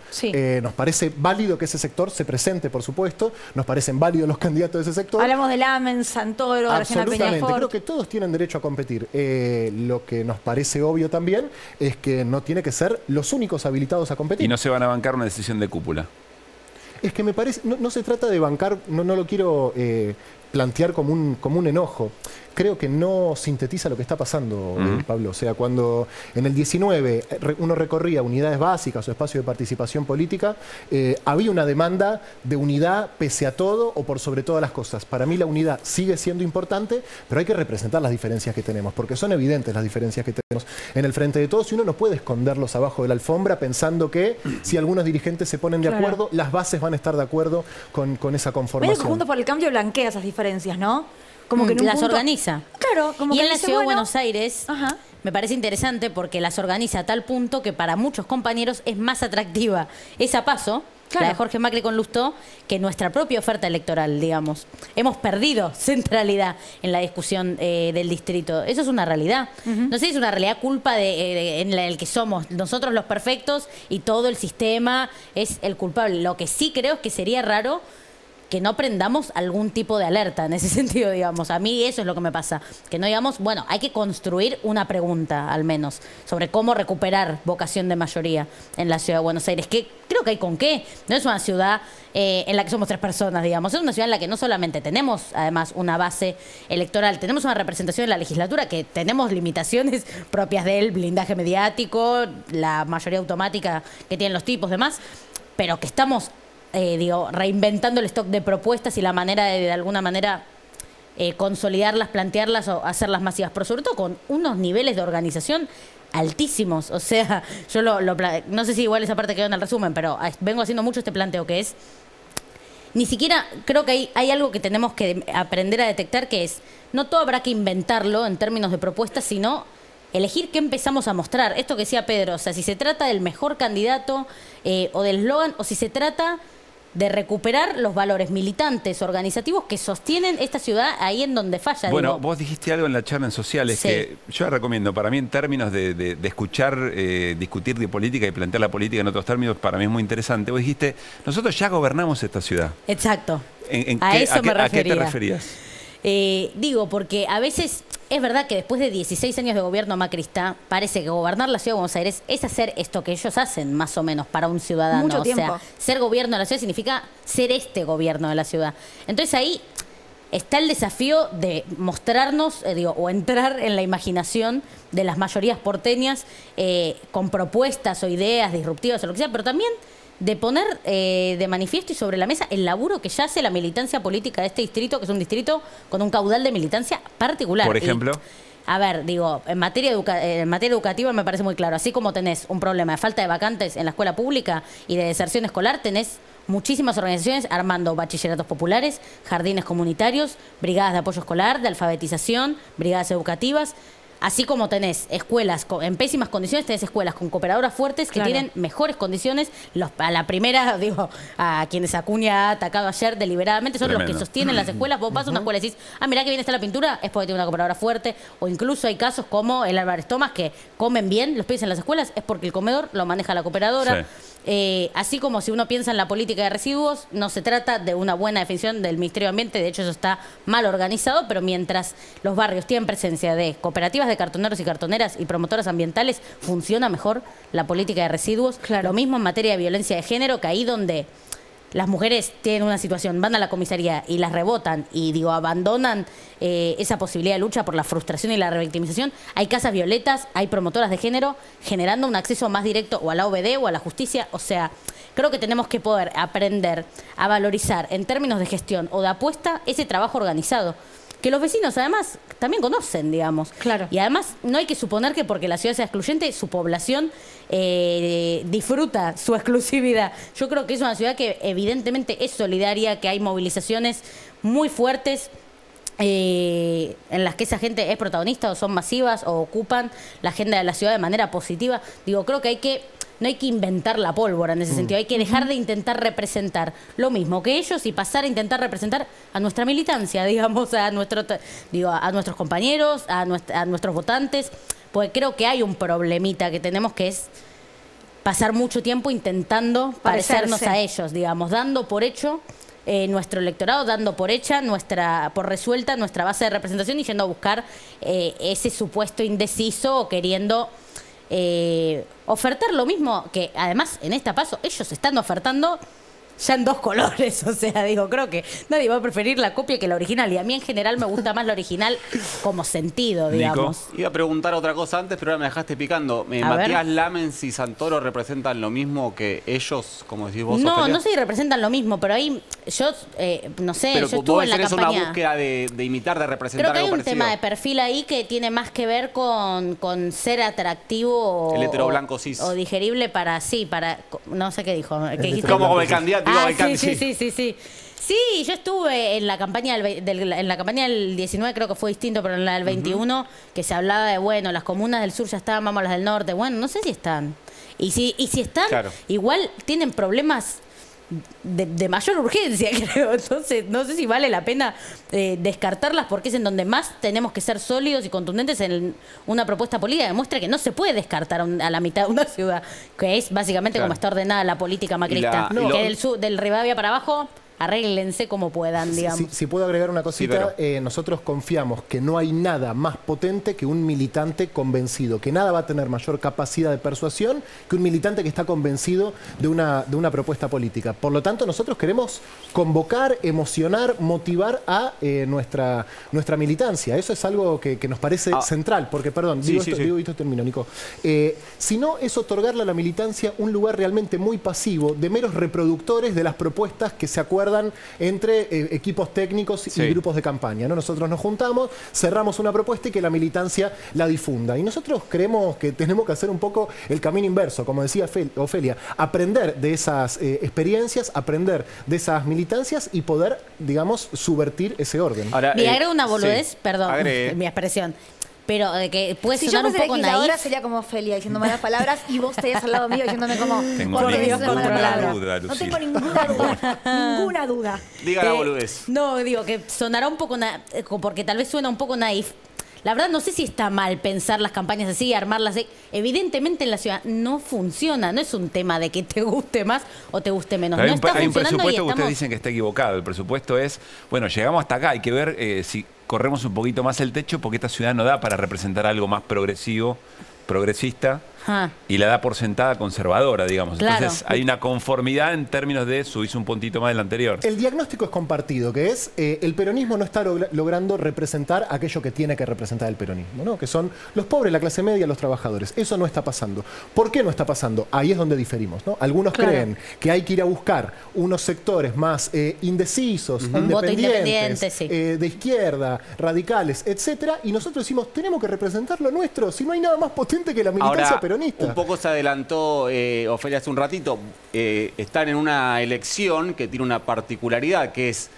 Nos parece válido que ese sector se presente, por supuesto, nos parecen válidos los candidatos de ese sector. Hablamos de Lamen, Santoro, Graciela Peñafort. Creo que todos tienen derecho a competir. Lo que nos parece obvio también es que no tiene que ser los únicos habilitados a competir. Y no se van a bancar una decisión de cúpula. Es que me parece, no se trata de bancar, no lo quiero plantear como un enojo. Creo que no sintetiza lo que está pasando, Pablo. O sea, cuando en el 19 uno recorría unidades básicas o espacios de participación política, había una demanda de unidad pese a todo o por sobre todas las cosas. Para mí la unidad sigue siendo importante, pero hay que representar las diferencias que tenemos, porque son evidentes las diferencias que tenemos en el Frente de Todos y uno no puede esconderlos abajo de la alfombra pensando que si algunos dirigentes se ponen de acuerdo, las bases van a estar de acuerdo con esa conformación. Medio que Juntos por el Cambio blanquea esas diferencias, ¿no? Como que en un las punto organiza. Claro, como y que en la dice, Ciudad de bueno, Buenos Aires me parece interesante porque las organiza a tal punto que para muchos compañeros es más atractiva esa Paso, la de Jorge Macri con Lustó, que nuestra propia oferta electoral, digamos. Hemos perdido centralidad en la discusión del distrito. Eso es una realidad. No sé si es una realidad culpa en la que somos nosotros los perfectos y todo el sistema es el culpable. Lo que sí creo es que sería raro que no prendamos algún tipo de alerta en ese sentido, digamos. A mí eso es lo que me pasa. Que no digamos, bueno, hay que construir una pregunta, al menos, sobre cómo recuperar vocación de mayoría en la Ciudad de Buenos Aires. Que creo que hay con qué. No es una ciudad en la que somos 3 personas, digamos. Es una ciudad en la que no solamente tenemos, además, una base electoral, tenemos una representación en la legislatura que tenemos limitaciones propias del blindaje mediático, la mayoría automática que tienen los tipos, demás, pero que estamos reinventando el stock de propuestas y la manera de alguna manera consolidarlas, plantearlas o hacerlas masivas, pero sobre todo con unos niveles de organización altísimos. O sea, yo no sé si igual esa parte quedó en el resumen, pero vengo haciendo mucho este planteo que es, ni siquiera creo que hay algo que tenemos que aprender a detectar, que es, no todo habrá que inventarlo en términos de propuestas, sino elegir qué empezamos a mostrar. Esto que decía Pedro, o sea, si se trata del mejor candidato o del eslogan, o si se trata de recuperar los valores militantes, organizativos que sostienen esta ciudad ahí en donde falla. Bueno, digo. vos dijiste algo en la charla en sociales que yo recomiendo, para mí en términos de escuchar, discutir de política y plantear la política en otros términos, para mí es muy interesante. Vos dijiste, nosotros ya gobernamos esta ciudad. Exacto. ¿A eso me refería. ¿A qué te referías? Digo, porque a veces es verdad que después de 16 años de gobierno macrista, parece que gobernar la ciudad de Buenos Aires es hacer esto que ellos hacen, más o menos, para un ciudadano. Mucho tiempo. O sea, ser gobierno de la ciudad significa ser este gobierno de la ciudad. Entonces ahí está el desafío de mostrarnos, o entrar en la imaginación de las mayorías porteñas con propuestas o ideas disruptivas o lo que sea, pero también de poner de manifiesto y sobre la mesa el laburo que ya hace la militancia política de este distrito, que es un distrito con un caudal de militancia particular. Por ejemplo. A ver, digo, en materia educativa me parece muy claro. Así como tenés un problema de falta de vacantes en la escuela pública y de deserción escolar, tenés muchísimas organizaciones armando bachilleratos populares, jardines comunitarios, brigadas de apoyo escolar, de alfabetización, brigadas educativas. Así como tenés escuelas en pésimas condiciones, tenés escuelas con cooperadoras fuertes que tienen mejores condiciones. A la primera, a quienes Acuña ha atacado ayer deliberadamente, son los que sostienen las escuelas. Vos vas a una escuela y decís, mirá que bien está la pintura, es porque tiene una cooperadora fuerte. O incluso hay casos como el Álvarez Tomás, que comen bien los pibes en las escuelas, es porque el comedor lo maneja la cooperadora. Sí. Así como si uno piensa en la política de residuos, no se trata de una buena definición del Ministerio de Ambiente, de hecho eso está mal organizado, pero mientras los barrios tienen presencia de cooperativas de cartoneros y cartoneras y promotoras ambientales, funciona mejor la política de residuos. Lo mismo en materia de violencia de género, que ahí donde las mujeres tienen una situación, van a la comisaría y las rebotan y abandonan esa posibilidad de lucha por la frustración y la revictimización. Hay casas violetas, hay promotoras de género generando un acceso más directo o a la OBD o a la justicia. O sea, creo que tenemos que poder aprender a valorizar en términos de gestión o de apuesta ese trabajo organizado, que los vecinos además también conocen, digamos. Claro. Y además no hay que suponer que porque la ciudad sea excluyente, su población disfruta su exclusividad. Yo creo que es una ciudad que evidentemente es solidaria, que hay movilizaciones muy fuertes en las que esa gente es protagonista o son masivas o ocupan la agenda de la ciudad de manera positiva. Digo, creo que no hay que inventar la pólvora en ese sentido. Hay que dejar de intentar representar lo mismo que ellos y pasar a intentar representar a nuestra militancia, digamos, a nuestros compañeros, a nuestros votantes. Porque creo que hay un problemita que tenemos, que es pasar mucho tiempo intentando parecernos a ellos, digamos, dando por hecho nuestro electorado, dando por resuelta nuestra base de representación y yendo a buscar ese supuesto indeciso o queriendo ofertar lo mismo que además en esta paso ellos están ofertando ya en dos colores. O sea, creo que nadie va a preferir la copia que la original, y a mí en general me gusta más la original como sentido, digamos. Iba a preguntar otra cosa antes, pero ahora me dejaste picando. ¿Matías Lamens y Santoro representan lo mismo que ellos, como decís vos, Ofelia? No sé si representan lo mismo, pero ahí yo no sé, pero yo estuve en la campaña. Una búsqueda de imitar, de representar. Creo que hay algo un tema de perfil ahí que tiene más que ver con ser atractivo el hetero blanco cis o digerible para no sé qué dijo. Como el candidato. Sí, yo estuve en la campaña del 19, creo que fue distinto, pero en la del 21, que se hablaba de, las comunas del sur ya estaban, vamos a las del norte. Bueno, no sé si están. Y si están, igual tienen problemas de mayor urgencia, creo. Entonces, no sé si vale la pena descartarlas, porque es en donde más tenemos que ser sólidos y contundentes en una propuesta política que demuestra que no se puede descartar a la mitad de una ciudad, que es básicamente como está ordenada la política macrista. Que del Rivadavia para abajo, arréglense como puedan, digamos. Si puedo agregar una cosita, nosotros confiamos que no hay nada más potente que un militante convencido, que nada va a tener mayor capacidad de persuasión que un militante que está convencido de una propuesta política. Por lo tanto, nosotros queremos convocar, emocionar, motivar a nuestra militancia. Eso es algo que nos parece central, porque, perdón, esto termino, Nico. Si no, es otorgarle a la militancia un lugar realmente muy pasivo, de meros reproductores de las propuestas que se acuerdan entre equipos técnicos y grupos de campaña, ¿no? Nosotros nos juntamos, cerramos una propuesta y que la militancia la difunda. Y nosotros creemos que tenemos que hacer un poco el camino inverso, como decía Ofelia, aprender de esas experiencias, aprender de esas militancias y poder, digamos, subvertir ese orden. Me agrego una boludez, perdón, mi expresión. pero de que puede Si yo sonar un fuese poco legisladora naif. sería como Ofelia diciendo malas palabras y vos estarías al lado mío diciéndome como... Tengo por Dios, ninguna malas palabras. duda, No Lucía. tengo ninguna duda. Ninguna duda. Diga la boludez. No, digo que sonará un poco, porque tal vez suena un poco naif. La verdad no sé si está mal pensar las campañas así, armarlas así. Evidentemente en la ciudad no funciona. No es un tema de que te guste más o te guste menos. Hay No un, está hay un funcionando y presupuesto que ustedes estamos... dicen que está equivocado. El presupuesto es, bueno, llegamos hasta acá, hay que ver si corremos un poquito más el techo porque esta ciudad no da para representar algo más progresivo, progresista. Ah. Y la da por sentada conservadora, digamos. Claro. Entonces hay una conformidad en términos de subirse un puntito más del anterior. El diagnóstico es compartido, que es el peronismo no está logrando representar aquello que tiene que representar el peronismo, ¿no? Que son los pobres, la clase media, los trabajadores. Eso no está pasando. ¿Por qué no está pasando? Ahí es donde diferimos, ¿no? Algunos creen que hay que ir a buscar unos sectores más indecisos, independientes, de izquierda, radicales, etcétera, y nosotros decimos, tenemos que representar lo nuestro, si no hay nada más potente que la militancia Ahora, peronista. un poco se adelantó Ofelia hace un ratito. Están en una elección que tiene una particularidad, que es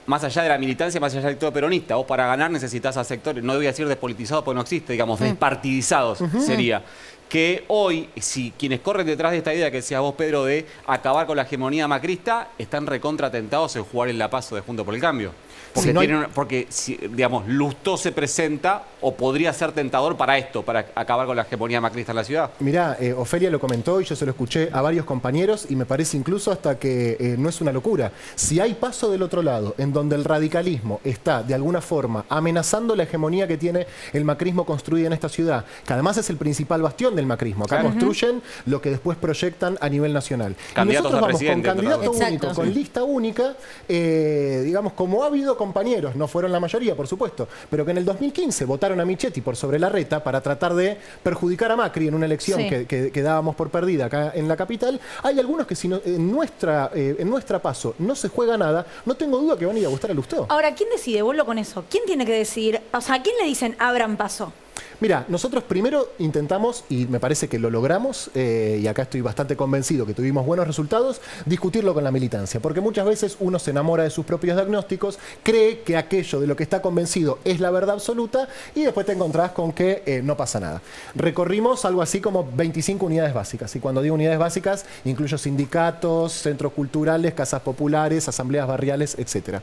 más allá de la militancia, más allá del sector peronista. Vos para ganar necesitas a sectores, no voy a decir despolitizados porque no existe, digamos, despartidizados sería. Que hoy, si quienes corren detrás de esta idea que decías vos, Pedro, de acabar con la hegemonía macrista, están recontra tentados en jugar en la PASO de Juntos por el Cambio. Porque, Sí, no hay- porque digamos, Lustó se presenta o podría ser tentador para esto, para acabar con la hegemonía macrista en la ciudad. Mirá, Ofelia lo comentó y yo se lo escuché a varios compañeros y me parece incluso hasta que no es una locura. Si hay paso del otro lado, en donde el radicalismo está de alguna forma amenazando la hegemonía que tiene el macrismo construida en esta ciudad, que además es el principal bastión del macrismo. Acá Claro. construyen lo que después proyectan a nivel nacional. Candidatos y nosotros a vamos con presidente, candidato entre único, Exacto. con lista única, digamos, como ha habido compañeros, no fueron la mayoría, por supuesto, pero que en el 2015 votaron a Michetti por sobre Larreta para tratar de perjudicar a Macri en una elección Sí. que dábamos por perdida acá en la capital. Hay algunos que si no, en nuestra paso no se juega nada, no tengo duda que van a ir a gustar a Lustó. Ahora, ¿quién decide? Vuelvo con eso. ¿Quién tiene que decidir? O sea, ¿a quién le dicen abran paso? Mira, nosotros primero intentamos, y me parece que lo logramos, y acá estoy bastante convencido que tuvimos buenos resultados, discutirlo con la militancia, porque muchas veces uno se enamora de sus propios diagnósticos, cree que aquello de lo que está convencido es la verdad absoluta, y después te encontrás con que no pasa nada. Recorrimos algo así como 25 unidades básicas, y cuando digo unidades básicas, incluyo sindicatos, centros culturales, casas populares, asambleas barriales, etcétera.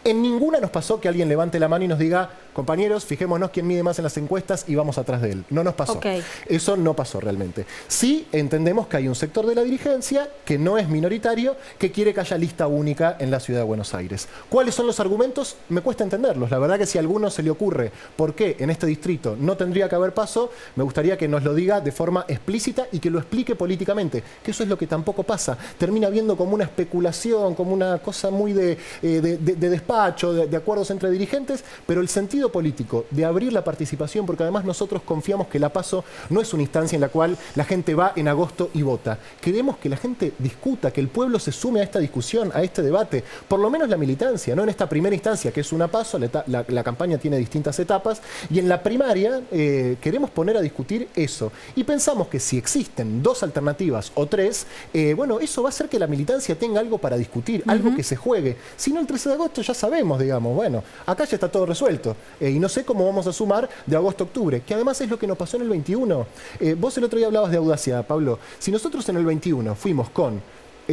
En ninguna nos pasó que alguien levante la mano y nos diga, compañeros, fijémonos quién mide más en las encuestas y vamos atrás de él. No nos pasó. Ok. Eso no pasó realmente. Sí entendemos que hay un sector de la dirigencia que no es minoritario, que quiere que haya lista única en la ciudad de Buenos Aires. ¿Cuáles son los argumentos? Me cuesta entenderlos. La verdad que si a alguno se le ocurre por qué en este distrito no tendría que haber paso, me gustaría que nos lo diga de forma explícita y que lo explique políticamente. Que eso es lo que tampoco pasa. Termina viendo como una especulación, como una cosa muy de despacho, de acuerdos entre dirigentes, pero el sentido político de abrir la participación, porque además nosotros confiamos que la PASO no es una instancia en la cual la gente va en agosto y vota. Queremos que la gente discuta, que el pueblo se sume a esta discusión, a este debate, por lo menos la militancia, no en esta primera instancia que es una PASO, la campaña tiene distintas etapas, y en la primaria queremos poner a discutir eso. Y pensamos que si existen dos alternativas o tres, bueno, eso va a hacer que la militancia tenga algo para discutir, algo que se juegue. Si no, el 13 de agosto ya sabemos, digamos, bueno, acá ya está todo resuelto. Y no sé cómo vamos a sumar de agosto a octubre, que además es lo que nos pasó en el 21. Vos el otro día hablabas de audacia, Pablo. Si nosotros en el 21 fuimos con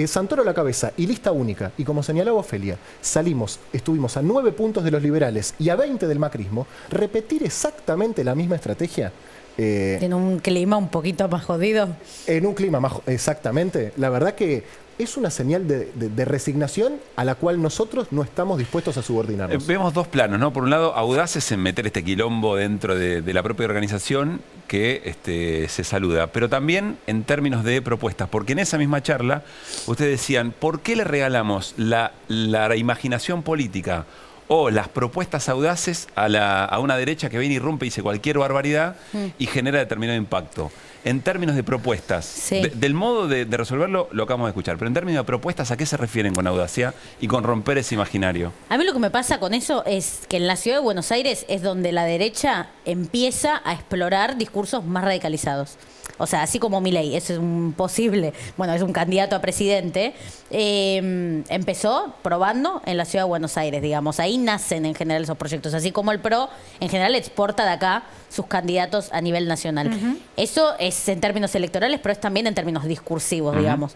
Santoro a la cabeza y lista única, y como señalaba Ofelia, estuvimos a 9 puntos de los liberales y a 20 del macrismo, repetir exactamente la misma estrategia. En un clima un poquito más jodido. En un clima más, exactamente. La verdad que es una señal de resignación a la cual nosotros no estamos dispuestos a subordinarnos. Vemos dos planos, ¿no? Por un lado, audaces en meter este quilombo dentro de la propia organización que se saluda, pero también en términos de propuestas, porque en esa misma charla ustedes decían, ¿por qué le regalamos la imaginación política o las propuestas audaces a una derecha que viene y irrumpe y dice cualquier barbaridad y genera determinado impacto? En términos de propuestas, Sí. del modo de resolverlo lo acabamos de escuchar, pero en términos de propuestas, ¿a qué se refieren con audacia y con romper ese imaginario? A mí lo que me pasa con eso es que en la ciudad de Buenos Aires es donde la derecha empieza a explorar discursos más radicalizados. o sea, así como Milei es un posible, bueno, es un candidato a presidente, empezó probando en la ciudad de Buenos Aires, digamos. Ahí nacen en general esos proyectos, así como el PRO en general exporta de acá sus candidatos a nivel nacional. Eso es en términos electorales, pero es también en términos discursivos, digamos.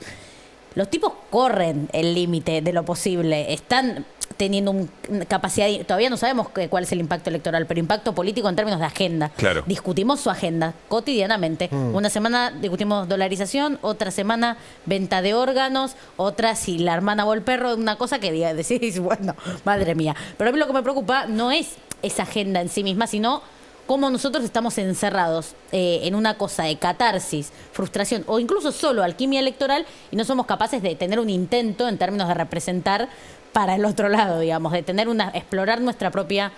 Los tipos corren el límite de lo posible, están teniendo una capacidad, todavía no sabemos cuál es el impacto electoral, pero impacto político en términos de agenda. Claro. Discutimos su agenda cotidianamente. Una semana discutimos dolarización, otra semana venta de órganos, otra si la hermana o el perro, una cosa que decís, bueno, madre mía. Pero a mí lo que me preocupa no es esa agenda en sí misma, sino cómo nosotros estamos encerrados en una cosa de catarsis, frustración o incluso solo alquimia electoral y no somos capaces de tener un intento en términos de representar para el otro lado, digamos, de tener explorar nuestra propia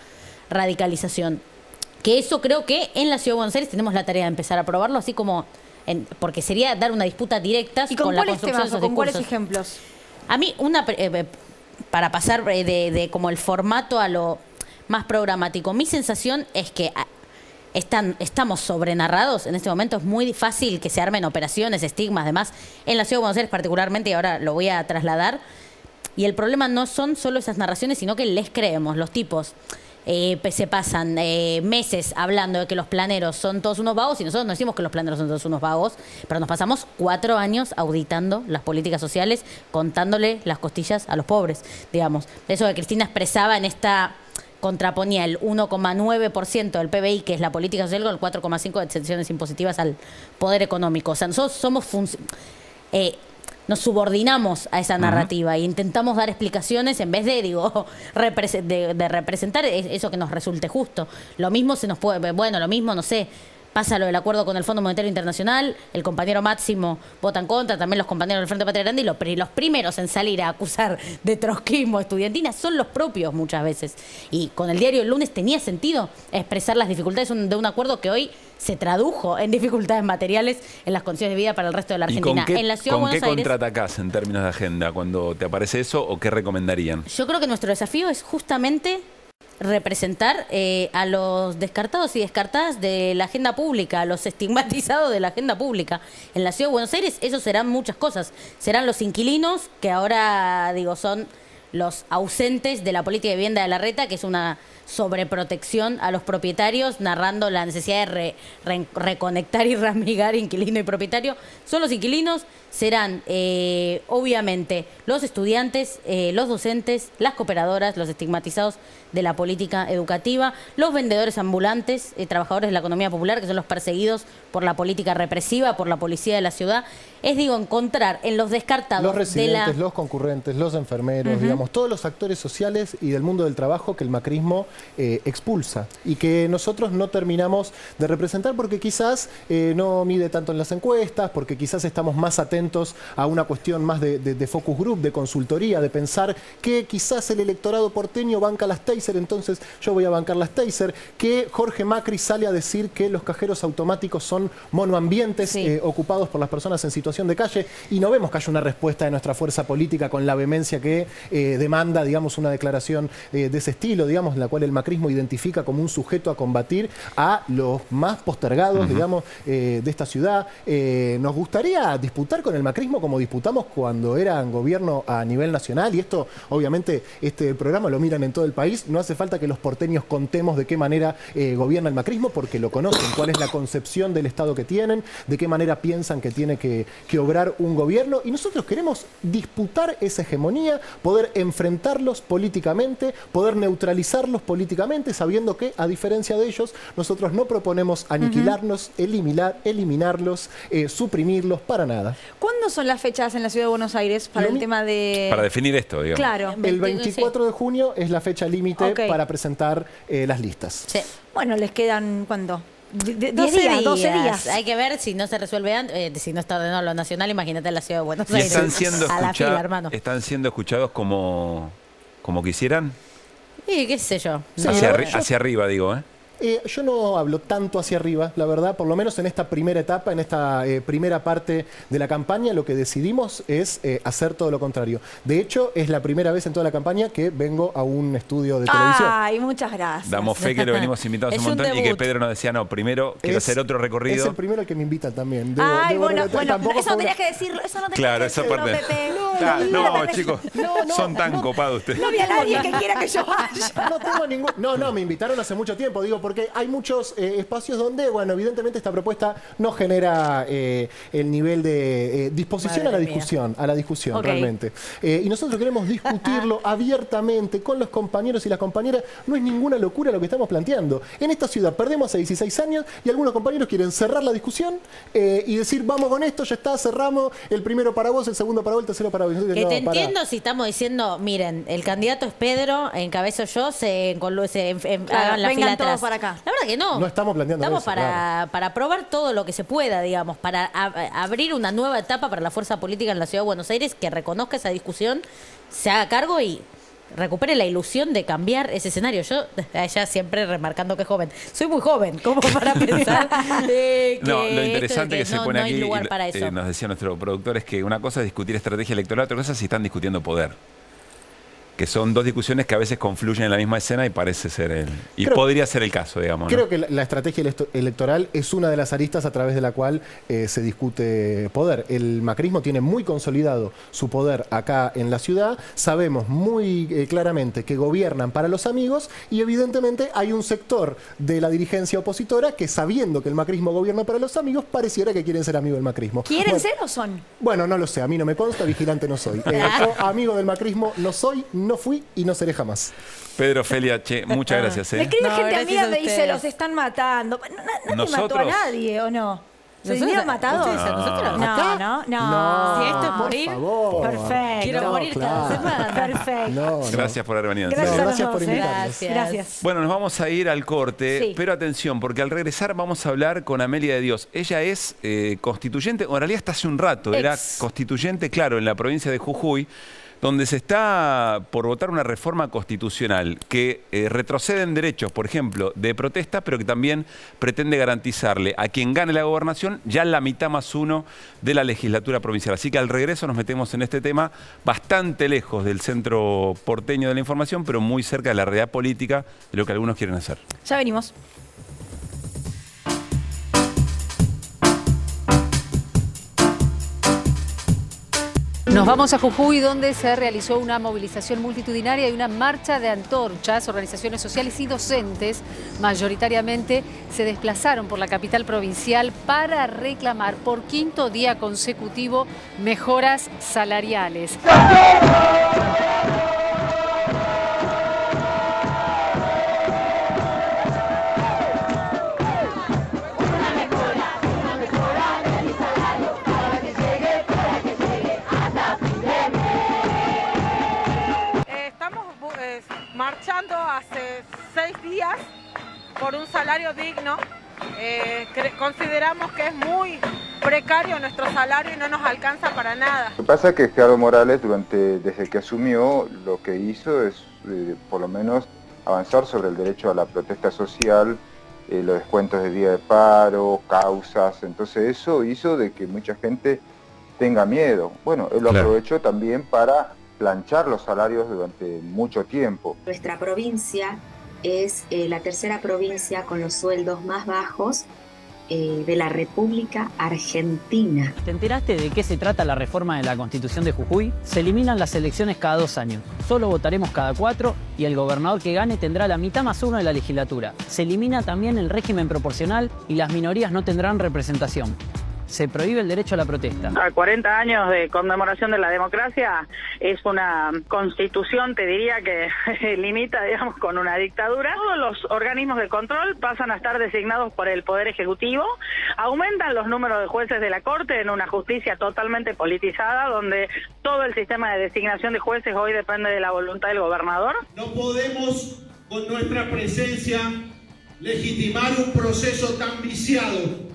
radicalización. Que eso creo que en la Ciudad de Buenos Aires tenemos la tarea de empezar a probarlo, así como porque sería dar una disputa directa ¿Y con la cuáles construcción temas de o esos con cuáles discursos. ejemplos? A mí, para pasar de como el formato a lo más programático, mi sensación es que estamos sobrenarrados. En este momento es muy fácil que se armen operaciones, estigmas, demás, en la Ciudad de Buenos Aires particularmente, y ahora lo voy a trasladar. Y el problema no son solo esas narraciones, sino que les creemos. Los tipos se pasan meses hablando de que los planeros son todos unos vagos, y nosotros no decimos que los planeros son todos unos vagos, pero nos pasamos 4 años auditando las políticas sociales, contándole las costillas a los pobres, digamos. Eso que Cristina expresaba en esta... contraponía el 1,9% del PBI, que es la política social, con el 4,5% de exenciones impositivas al poder económico. O sea, nosotros somos nos subordinamos a esa narrativa e intentamos dar explicaciones en vez de, de representar eso que nos resulte justo. Lo mismo se nos puede, lo mismo, no sé, pasa lo del acuerdo con el Fondo Monetario Internacional, el compañero Máximo vota en contra, también los compañeros del Frente Patria Grande, y los primeros en salir a acusar de trotskismo estudiantina son los propios muchas veces. Y con el diario El Lunes tenía sentido expresar las dificultades de un acuerdo que hoy se tradujo en dificultades materiales en las condiciones de vida para el resto de la Argentina. En la Ciudad de Buenos Aires, contraatacás en términos de agenda cuando te aparece eso, o qué recomendarían? Yo creo que nuestro desafío es justamente representar a los descartados y descartadas de la agenda pública, a los estigmatizados de la agenda pública. En la Ciudad de Buenos Aires eso serán muchas cosas. Serán los inquilinos, que ahora son los ausentes de la política de vivienda de Larreta, que es una sobreprotección a los propietarios, narrando la necesidad de reconectar y reamigar inquilino y propietario. Son los inquilinos, serán obviamente los estudiantes, los docentes, las cooperadoras, los estigmatizados de la política educativa, los vendedores ambulantes, trabajadores de la economía popular, que son los perseguidos por la política represiva, por la policía de la ciudad. Es, encontrar en los descartados los residentes, los concurrentes, los enfermeros, digamos, todos los actores sociales y del mundo del trabajo que el macrismo expulsa y que nosotros no terminamos de representar porque quizás no mide tanto en las encuestas, porque quizás estamos más atentos a una cuestión más de focus group, de consultoría, de pensar que quizás el electorado porteño banca las Taser, entonces yo voy a bancar las Taser, que Jorge Macri sale a decir que los cajeros automáticos son monoambientes ocupados por las personas en situación de calle, y no vemos que haya una respuesta de nuestra fuerza política con la vehemencia que demanda, digamos, una declaración de ese estilo, digamos, en la cual el macrismo identifica como un sujeto a combatir a los más postergados, digamos, de esta ciudad. Nos gustaría disputar con el macrismo como disputamos cuando eran gobierno a nivel nacional, y esto, obviamente, este programa lo miran en todo el país. No hace falta que los porteños contemos de qué manera gobierna el macrismo, porque lo conocen, cuál es la concepción del Estado que tienen, de qué manera piensan que tiene que obrar un gobierno, y nosotros queremos disputar esa hegemonía, poder enfrentarlos políticamente, poder neutralizarlos políticamente, sabiendo que, a diferencia de ellos, nosotros no proponemos aniquilarnos, eliminarlos, suprimirlos, para nada. ¿Cuándo son las fechas en la Ciudad de Buenos Aires para el tema de...? Para definir esto, digamos. Claro. El 24 de junio es la fecha límite para presentar las listas. Sí. Bueno, les quedan, ¿cuánto? 12 días. Hay que ver si no se resuelve antes, si no está ordenado lo nacional, imagínate en la Ciudad de Buenos Aires. ¿Están siendo a la fila, hermano. ¿Están siendo escuchados como quisieran? Y qué sé yo. Sí, hacia arriba, digo, Yo no hablo tanto hacia arriba, la verdad, por lo menos en esta primera etapa, en esta primera parte de la campaña, lo que decidimos es hacer todo lo contrario. De hecho, es la primera vez en toda la campaña que vengo a un estudio de televisión. Ay, muchas gracias. Damos fe que lo venimos invitados un montón y que Pedro nos decía, no, primero quiero hacer otro recorrido. Es el primero al que me invitan también. Bueno, eso no tenías que decirlo, eso no tenías claro, que decirlo. Claro, esa parte. No, chicos, son tan copados ustedes. No había nadie que quiera que yo vaya. No tengo ningún... No, me invitaron hace mucho tiempo, digo, porque hay muchos espacios donde, bueno, evidentemente esta propuesta no genera el nivel de disposición a la discusión, okay, realmente. Y nosotros queremos discutirlo abiertamente con los compañeros y las compañeras. No es ninguna locura lo que estamos planteando. En esta ciudad perdemos hace 16 años y algunos compañeros quieren cerrar la discusión y decir, vamos con esto, ya está, cerramos, el primero para vos, el segundo para vos, el tercero para vos. Que no, te entiendo si estamos diciendo, miren, el candidato es Pedro, encabezo yo, hagan la fila atrás. Para acá. La verdad que no. No estamos planteando Estamos eso, para probar todo lo que se pueda, digamos, para abrir una nueva etapa para la fuerza política en la Ciudad de Buenos Aires, que reconozca esa discusión, se haga cargo y recupere la ilusión de cambiar ese escenario. Yo, ella siempre remarcando que es joven. Soy muy joven, como para pensar que lo interesante que se pone no hay aquí, lugar para eso. Nos decía nuestro productor, es que una cosa es discutir estrategia electoral, otra cosa es si están discutiendo poder. Que son dos discusiones que a veces confluyen en la misma escena y parece ser podría ser el caso, digamos. Creo que la estrategia electoral es una de las aristas a través de la cual se discute poder. El macrismo tiene muy consolidado su poder acá en la ciudad. Sabemos muy claramente que gobiernan para los amigos y evidentemente hay un sector de la dirigencia opositora que, sabiendo que el macrismo gobierna para los amigos, pareciera que quieren ser amigos del macrismo. ¿Quieren ser o son? Bueno, no lo sé. A mí no me consta, vigilante no soy. Yo amigo del macrismo no soy, no fui y no seré jamás. Pedro, Felia, gracias. Me escribe gente amiga, me dice, los están matando. Nadie mató a nadie, ¿o no? ¿Se vinieron matados? ¿Nosotros? No. Si esto es morir, perfecto. Quiero morir cada semana. Perfecto. Gracias por haber venido. Gracias por invitarnos. Gracias. Bueno, nos vamos a ir al corte, pero atención, porque al regresar vamos a hablar con Amelia de Dios. Ella es constituyente, o en realidad hasta hace un rato, era constituyente, claro, en la provincia de Jujuy, donde se está por votar una reforma constitucional que retrocede en derechos, por ejemplo, de protesta, pero que también pretende garantizarle a quien gane la gobernación ya la mitad más uno de la legislatura provincial. Así que al regreso nos metemos en este tema bastante lejos del centro porteño de la información, pero muy cerca de la realidad política de lo que algunos quieren hacer. Ya venimos. Nos vamos a Jujuy, donde se realizó una movilización multitudinaria y una marcha de antorchas. Organizaciones sociales y docentes mayoritariamente se desplazaron por la capital provincial para reclamar por quinto día consecutivo mejoras salariales. Marchando hace 6 días por un salario digno. Consideramos que es muy precario nuestro salario y no nos alcanza para nada. Lo que pasa es que Gerardo Morales, desde que asumió, lo que hizo es por lo menos avanzar sobre el derecho a la protesta social, los descuentos de día de paro, causas. Entonces eso hizo de que mucha gente tenga miedo. Bueno, él lo aprovechó también para planchar los salarios durante mucho tiempo. Nuestra provincia es la tercera provincia con los sueldos más bajos de la República Argentina. ¿Te enteraste de qué se trata la reforma de la Constitución de Jujuy? Se eliminan las elecciones cada 2 años. Solo votaremos cada 4 y el gobernador que gane tendrá la mitad más 1 de la legislatura. Se elimina también el régimen proporcional y las minorías no tendrán representación. Se prohíbe el derecho a la protesta. A 40 años de conmemoración de la democracia es una constitución, te diría, que limita, digamos, con una dictadura. Todos los organismos de control pasan a estar designados por el Poder Ejecutivo. Aumentan los números de jueces de la Corte en una justicia totalmente politizada, donde todo el sistema de designación de jueces hoy depende de la voluntad del gobernador. No podemos, con nuestra presencia, legitimar un proceso tan viciado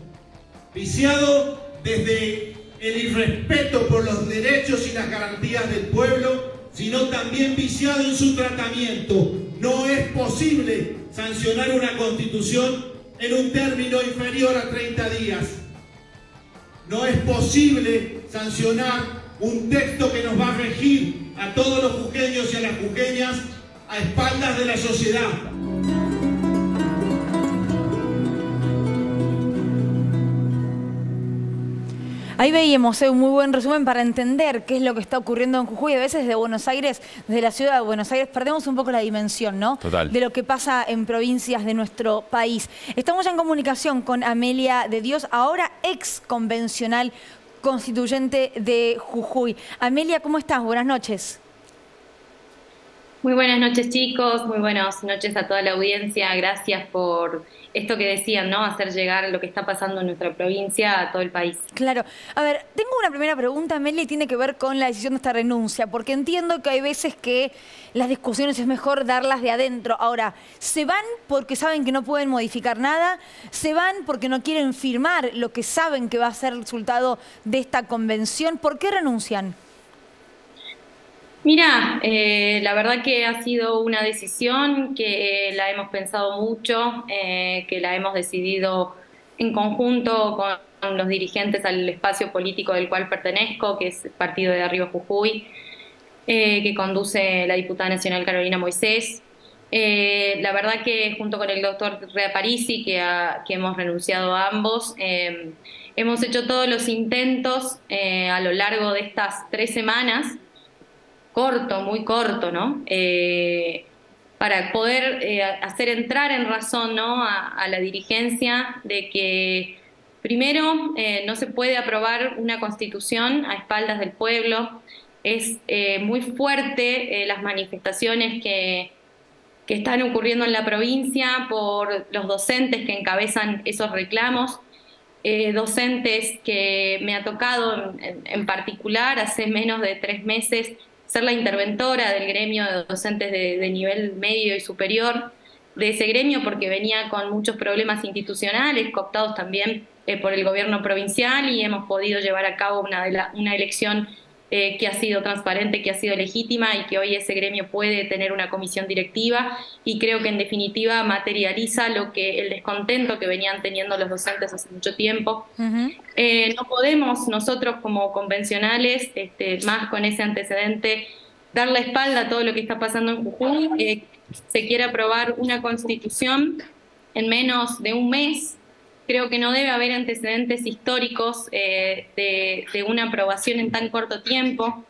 desde el irrespeto por los derechos y las garantías del pueblo, sino también viciado en su tratamiento. No es posible sancionar una constitución en un término inferior a 30 días. No es posible sancionar un texto que nos va a regir a todos los jujeños y a las jujeñas a espaldas de la sociedad. Ahí veíamos un muy buen resumen para entender qué es lo que está ocurriendo en Jujuy. A veces de Buenos Aires, desde la ciudad de Buenos Aires, perdemos un poco la dimensión, ¿no? Total. De lo que pasa en provincias de nuestro país. Estamos ya en comunicación con Amelia de Dios, ahora ex convencional constituyente de Jujuy. Amelia, ¿cómo estás? Buenas noches. Muy buenas noches, chicos. Muy buenas noches a toda la audiencia. Gracias por esto que decían, ¿no? Hacer llegar lo que está pasando en nuestra provincia a todo el país. Claro. A ver, tengo una primera pregunta, Amelia, y tiene que ver con la decisión de esta renuncia, porque entiendo que hay veces que las discusiones es mejor darlas de adentro. Ahora, ¿se van porque saben que no pueden modificar nada? ¿Se van porque no quieren firmar lo que saben que va a ser el resultado de esta convención? ¿Por qué renuncian? Mira, la verdad que ha sido una decisión que la hemos pensado mucho, que la hemos decidido en conjunto con los dirigentes al espacio político del cual pertenezco, que es el Partido de Arriba Jujuy, que conduce la diputada nacional Carolina Moisés. La verdad que junto con el doctor Rea Parisi, que hemos renunciado a ambos, hemos hecho todos los intentos a lo largo de estas 3 semanas, muy corto, ¿no? Para poder hacer entrar en razón, ¿no? a la dirigencia de que, primero, no se puede aprobar una constitución a espaldas del pueblo. Es muy fuerte las manifestaciones que están ocurriendo en la provincia por los docentes que encabezan esos reclamos. Docentes que me ha tocado en particular hace menos de 3 meses ser la interventora del gremio de docentes de nivel medio y superior, de ese gremio, porque venía con muchos problemas institucionales, cooptados también por el gobierno provincial, y hemos podido llevar a cabo una elección que ha sido transparente, que ha sido legítima, y que hoy ese gremio puede tener una comisión directiva, y creo que en definitiva materializa el descontento que venían teniendo los docentes hace mucho tiempo. No podemos nosotros como convencionales, más con ese antecedente, dar la espalda a todo lo que está pasando en Jujuy. Se quiere aprobar una constitución en menos de un mes. Creo que no debe haber antecedentes históricos de una aprobación en tan corto tiempo,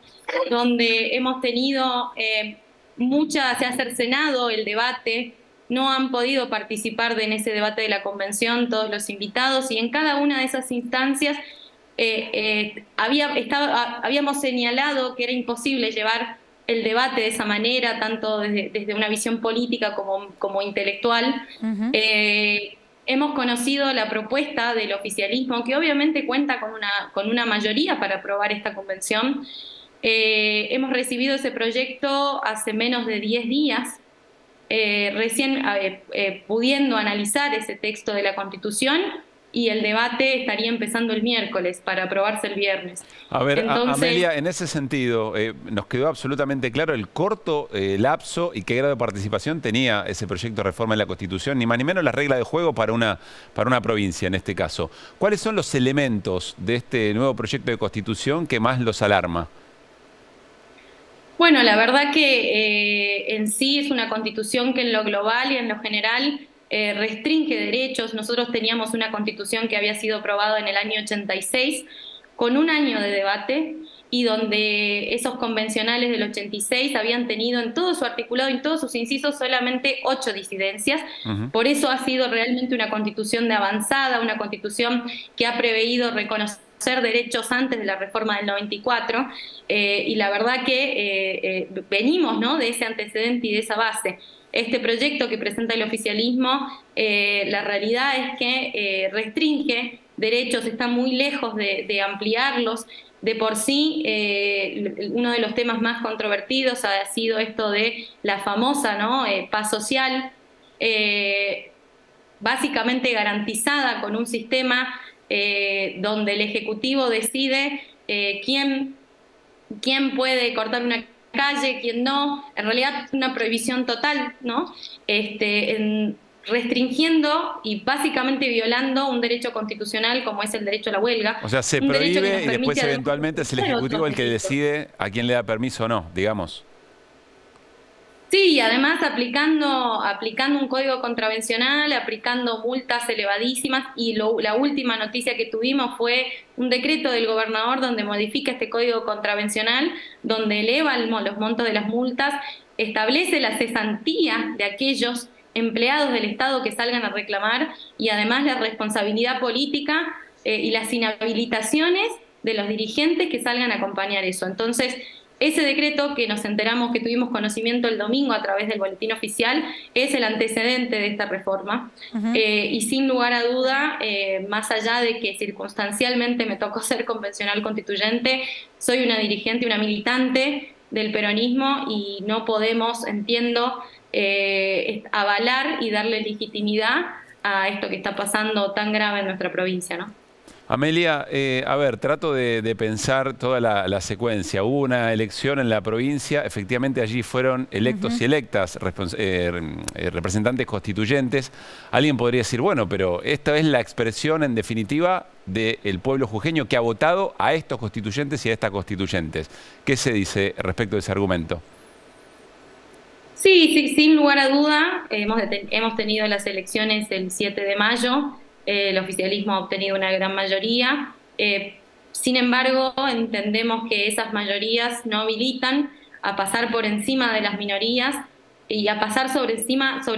donde hemos tenido se ha cercenado el debate, no han podido participar en ese debate de la convención todos los invitados, y en cada una de esas instancias habíamos señalado que era imposible llevar el debate de esa manera, tanto desde una visión política como intelectual. Hemos conocido la propuesta del oficialismo, que obviamente cuenta con una mayoría para aprobar esta convención. Hemos recibido ese proyecto hace menos de 10 días, recién pudiendo analizar ese texto de la Constitución, y el debate estaría empezando el miércoles para aprobarse el viernes. A ver, Entonces, Amelia, en ese sentido, nos quedó absolutamente claro el corto lapso y qué grado de participación tenía ese proyecto de reforma en la Constitución, ni más ni menos las reglas de juego para una provincia en este caso. ¿Cuáles son los elementos de este nuevo proyecto de Constitución que más los alarma? Bueno, la verdad que en sí es una Constitución que en lo global y en lo general restringe derechos. Nosotros teníamos una Constitución que había sido aprobada en el año 86 con un año de debate, y donde esos convencionales del 86 habían tenido en todo su articulado y en todos sus incisos solamente 8 disidencias. Por eso ha sido realmente una Constitución de avanzada, una Constitución que ha preveído reconocer derechos antes de la reforma del 94, y la verdad que venimos, ¿no?, de ese antecedente y de esa base. Este proyecto que presenta el oficialismo, la realidad es que restringe derechos, está muy lejos de ampliarlos. De por sí, uno de los temas más controvertidos ha sido esto de la famosa, ¿no?, paz social, básicamente garantizada con un sistema donde el Ejecutivo decide quién puede cortar una calle, quién no. En realidad una prohibición total, ¿no? Restringiendo y básicamente violando un derecho constitucional como es el derecho a la huelga. O sea, se prohíbe y después eventualmente es el Ejecutivo el que decide a quién le da permiso o no, digamos. Sí, y además aplicando un código contravencional, aplicando multas elevadísimas, y la última noticia que tuvimos fue un decreto del gobernador donde modifica este código contravencional, donde eleva los montos de las multas, establece la cesantía de aquellos empleados del Estado que salgan a reclamar, y además la responsabilidad política y las inhabilitaciones de los dirigentes que salgan a acompañar eso. Entonces, ese decreto que nos enteramos, que tuvimos conocimiento el domingo a través del boletín oficial, es el antecedente de esta reforma. Y sin lugar a duda, más allá de que circunstancialmente me tocó ser convencional constituyente, soy una dirigente, una militante del peronismo, y no podemos, entiendo, avalar y darle legitimidad a esto que está pasando tan grave en nuestra provincia, ¿no? Amelia, a ver, trato de pensar toda la secuencia. Hubo una elección en la provincia, efectivamente allí fueron electos y electas representantes constituyentes. Alguien podría decir, bueno, pero esta es la expresión en definitiva del pueblo jujeño que ha votado a estos constituyentes y a estas constituyentes. ¿Qué se dice respecto de ese argumento? Sí, sin lugar a duda, hemos tenido las elecciones el 7 de mayo, el oficialismo ha obtenido una gran mayoría, sin embargo entendemos que esas mayorías no habilitan a pasar por encima de las minorías y a pasar sobre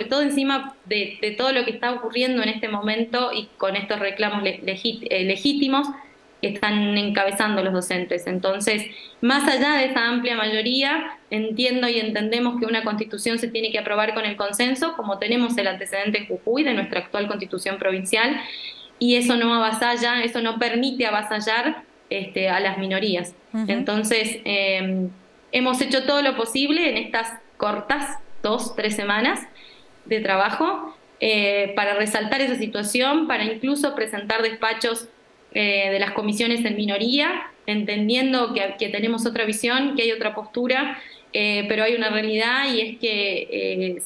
todo encima de todo lo que está ocurriendo en este momento y con estos reclamos legítimos que están encabezando los docentes. Entonces, más allá de esa amplia mayoría, entiendo y entendemos que una constitución se tiene que aprobar con el consenso, como tenemos el antecedente en Jujuy de nuestra actual constitución provincial, y eso no avasalla, eso no permite avasallar a las minorías. Entonces, hemos hecho todo lo posible en estas cortas 2-3 semanas de trabajo para resaltar esa situación, para incluso presentar despachos de las comisiones en minoría, entendiendo que tenemos otra visión, que hay otra postura, pero hay una realidad, y es que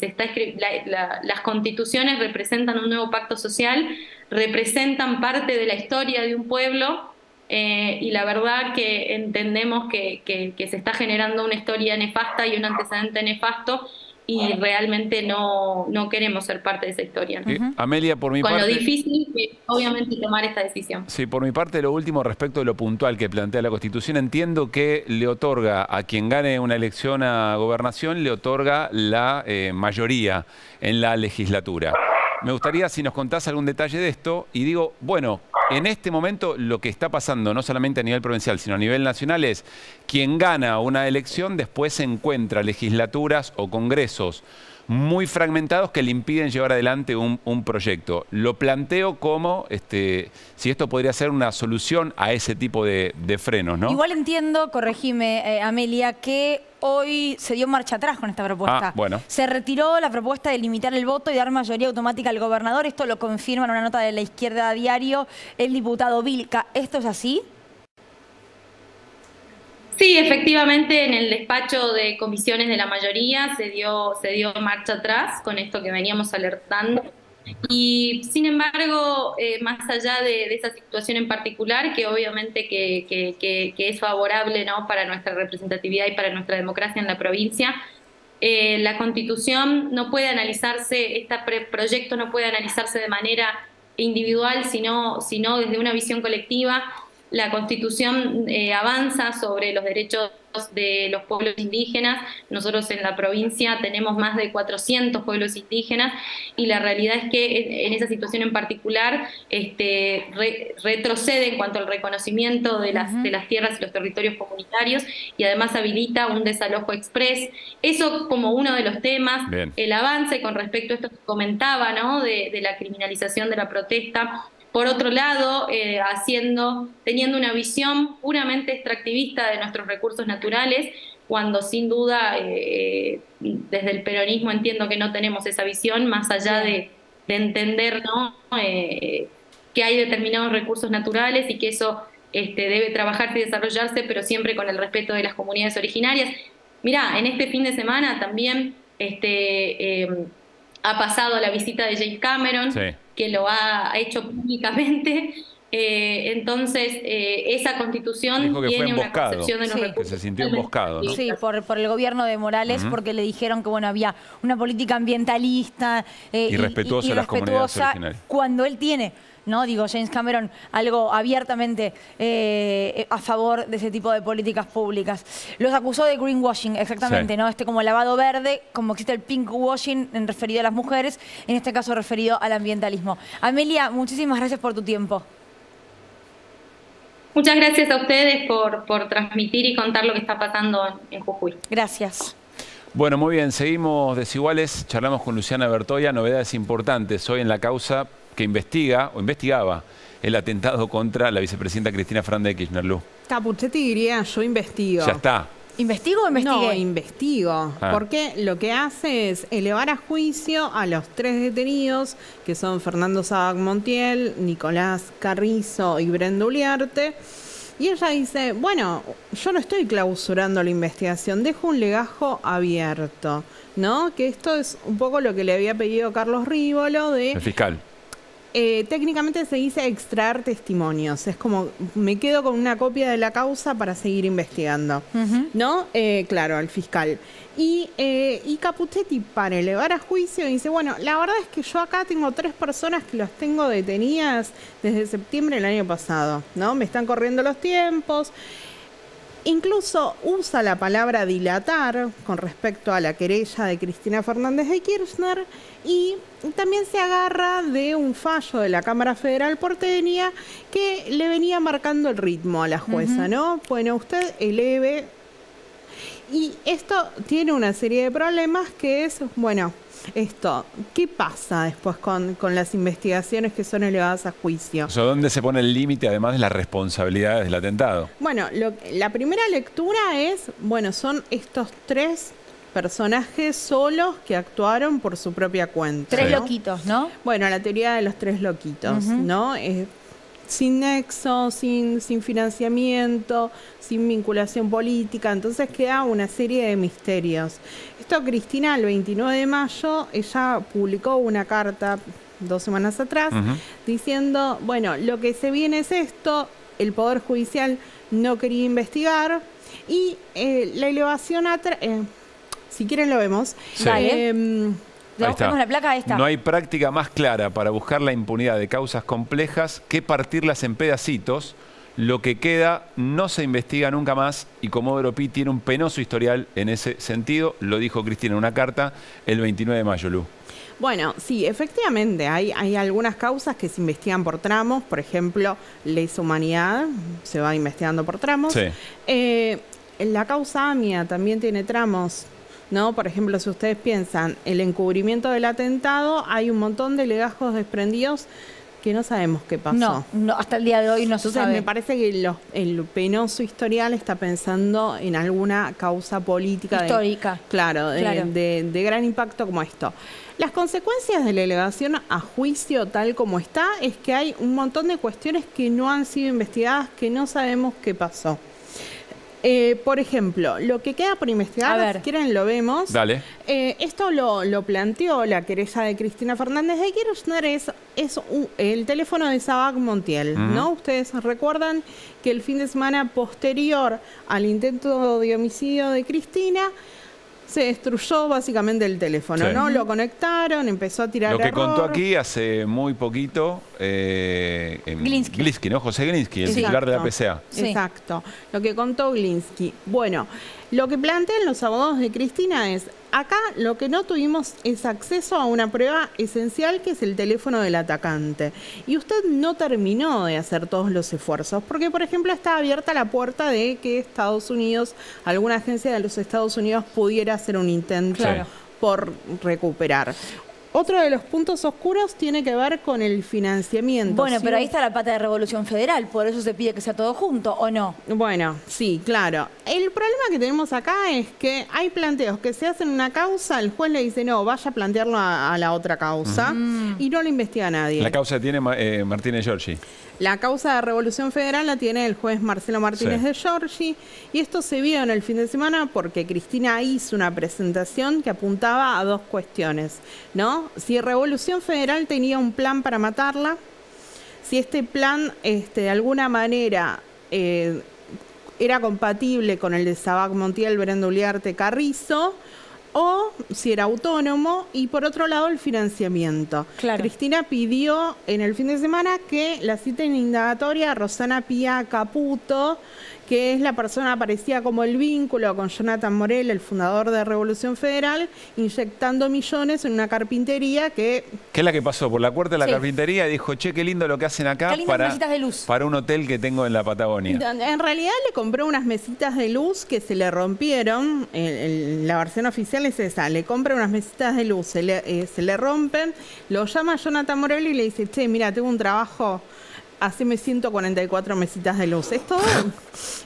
las constituciones representan un nuevo pacto social, representan parte de la historia de un pueblo, y la verdad que entendemos que se está generando una historia nefasta y un antecedente nefasto, y realmente no queremos ser parte de esa historia, ¿no? Amelia, por mi parte... Con lo difícil que obviamente tomar esta decisión. Sí, por mi parte, lo último respecto de lo puntual que plantea la Constitución, entiendo que le otorga a quien gane una elección a gobernación, le otorga la mayoría en la legislatura. Me gustaría si nos contás algún detalle de esto, y digo, bueno, en este momento lo que está pasando, no solamente a nivel provincial, sino a nivel nacional, es quien gana una elección después se encuentra legislaturas o congresos muy fragmentados que le impiden llevar adelante un proyecto. Lo planteo como si esto podría ser una solución a ese tipo de frenos, ¿no? Igual entiendo, corregime, Amelia, que hoy se dio marcha atrás con esta propuesta. Bueno. Se retiró la propuesta de limitar el voto y dar mayoría automática al gobernador. Esto lo confirma en una nota de La Izquierda Diario el diputado Vilca. ¿Esto es así? Sí, efectivamente, en el despacho de comisiones de la mayoría se dio marcha atrás con esto que veníamos alertando. Y sin embargo, más allá de esa situación en particular, que obviamente que es favorable, ¿no?, para nuestra representatividad y para nuestra democracia en la provincia, la Constitución no puede analizarse, este proyecto no puede analizarse de manera individual, sino desde una visión colectiva. La Constitución avanza sobre los derechos de los pueblos indígenas. Nosotros en la provincia tenemos más de 400 pueblos indígenas, y la realidad es que en esa situación en particular retrocede en cuanto al reconocimiento de las tierras y los territorios comunitarios, y además habilita un desalojo express. Eso como uno de los temas. Bien. El avance con respecto a esto que comentaba, ¿no?, de la criminalización de la protesta. Por otro lado, teniendo una visión puramente extractivista de nuestros recursos naturales, cuando sin duda desde el peronismo entiendo que no tenemos esa visión, más allá de entender, ¿no?, que hay determinados recursos naturales y que eso debe trabajarse y desarrollarse, pero siempre con el respeto de las comunidades originarias. Mirá, en este fin de semana también ha pasado la visita de James Cameron, que lo ha hecho públicamente. Entonces, esa constitución dijo que tiene fue una concepción de los que se sintió emboscado, ¿no? Sí, por el gobierno de Morales, porque le dijeron que bueno, había una política ambientalista y respetuosa de las comunidades originarias. Cuando él tiene, ¿no? Digo, James Cameron, algo abiertamente a favor de ese tipo de políticas públicas. Los acusó de greenwashing, exactamente, ¿no? Como lavado verde, como existe el pinkwashing en referido a las mujeres, en este caso referido al ambientalismo. Amelia, muchísimas gracias por tu tiempo. Muchas gracias a ustedes por transmitir y contar lo que está pasando en Jujuy. Gracias. Bueno, muy bien, seguimos Desiguales, charlamos con Luciana Bertoia, novedades importantes hoy en la causa que investiga o investigaba el atentado contra la vicepresidenta Cristina Fernández de Kirchner. Lu. Capuchetti diría, yo investigo. Ya está. ¿Investigo o investigué? No, investigo. Porque lo que hace es elevar a juicio a los 3 detenidos, que son Fernando Sabac Montiel, Nicolás Carrizo y Brenda Uliarte. Y ella dice, bueno, yo no estoy clausurando la investigación, dejo un legajo abierto, ¿no? Que esto es un poco lo que le había pedido Carlos Rívolo de... El fiscal. Técnicamente se dice extraer testimonios. Es como, me quedo con una copia de la causa para seguir investigando, ¿no? Claro, al fiscal. Y Capuchetti, para elevar a juicio, dice, bueno, la verdad es que yo acá tengo 3 personas que las tengo detenidas desde septiembre del año pasado, ¿no? Me están corriendo los tiempos. Incluso usa la palabra dilatar con respecto a la querella de Cristina Fernández de Kirchner y también se agarra de un fallo de la Cámara Federal porteña que le venía marcando el ritmo a la jueza, ¿no? Bueno, usted eleve. Y esto tiene una serie de problemas que es, bueno, ¿qué pasa después con las investigaciones que son elevadas a juicio? O sea, ¿dónde se pone el límite, además de las responsabilidades del atentado? Bueno, la primera lectura es, bueno, son estos 3 personajes solos que actuaron por su propia cuenta. 3 loquitos, ¿no? Bueno, la teoría de los 3 loquitos, ¿no? Sin nexo, sin financiamiento, sin vinculación política, entonces queda una serie de misterios. Esto Cristina, el 29 de mayo, ella publicó una carta 2 semanas atrás, diciendo, bueno, lo que se viene es esto, el Poder Judicial no quería investigar, y la elevación si quieren lo vemos. Ahí está. La placa, ahí está. No hay práctica más clara para buscar la impunidad de causas complejas que partirlas en pedacitos. Lo que queda no se investiga nunca más y Comodoro Pi tiene un penoso historial en ese sentido. Lo dijo Cristina en una carta el 29 de mayo, Lu. Bueno, sí, efectivamente, hay algunas causas que se investigan por tramos. Por ejemplo, lesa humanidad se va investigando por tramos. La causa AMIA también tiene tramos, ¿no? Por ejemplo, si ustedes piensan el encubrimiento del atentado, hay un montón de legajos desprendidos que no sabemos qué pasó. No, hasta el día de hoy no se sabe. Me parece que el penoso historial está pensando en alguna causa política histórica. De gran impacto como esto. Las consecuencias de la elevación a juicio tal como está es que hay un montón de cuestiones que no han sido investigadas, que no sabemos qué pasó. Por ejemplo, lo que queda por investigar, si quieren lo vemos. Dale. Esto lo planteó la querella de Cristina Fernández de Kirchner, es el teléfono de Sabac Montiel, ¿no? Ustedes recuerdan que el fin de semana posterior al intento de homicidio de Cristina, se destruyó básicamente el teléfono, ¿no? Lo conectaron, empezó a tirar Lo que error. contó aquí hace muy poquito Glinsky, ¿no? José Glinsky, el titular de la PCA. Exacto, lo que contó Glinsky. Bueno, lo que plantean los abogados de Cristina es, acá lo que no tuvimos es acceso a una prueba esencial que es el teléfono del atacante. Y usted no terminó de hacer todos los esfuerzos, porque por ejemplo está abierta la puerta de que Estados Unidos, alguna agencia de los Estados Unidos pudiera hacer un intento por recuperar. Otro de los puntos oscuros tiene que ver con el financiamiento. Bueno, pero ahí está la pata de Revolución Federal, por eso se pide que sea todo junto, ¿o no? Bueno, sí, claro. El problema que tenemos acá es que hay planteos que se hacen una causa, el juez le dice, no, vaya a plantearlo a la otra causa, y no lo investiga nadie. La causa tiene Martínez Giorgi. La causa de Revolución Federal la tiene el juez Marcelo Martínez de Giorgi, y esto se vio en el fin de semana porque Cristina hizo una presentación que apuntaba a dos cuestiones, ¿no? Si Revolución Federal tenía un plan para matarla, si este plan de alguna manera era compatible con el de Sabac Montiel, Brenda Uliarte, Carrizo, o si era autónomo, y por otro lado el financiamiento. Claro. Cristina pidió en el fin de semana que la citen indagatoria a Rosana Pía Caputo, que es la persona aparecida como el vínculo con Jonathan Morel, el fundador de Revolución Federal, inyectando millones en una carpintería que es la que pasó por la puerta de la Sí. carpintería y dijo, che, qué lindo lo que hacen acá para un hotel que tengo en la Patagonia. En realidad le compró unas mesitas de luz que se le rompieron. La versión oficial es esa. Le compra unas mesitas de luz, se le rompen. Lo llama Jonathan Morel y le dice, che, mira, tengo un trabajo, haceme 144 mesitas de luz. Esto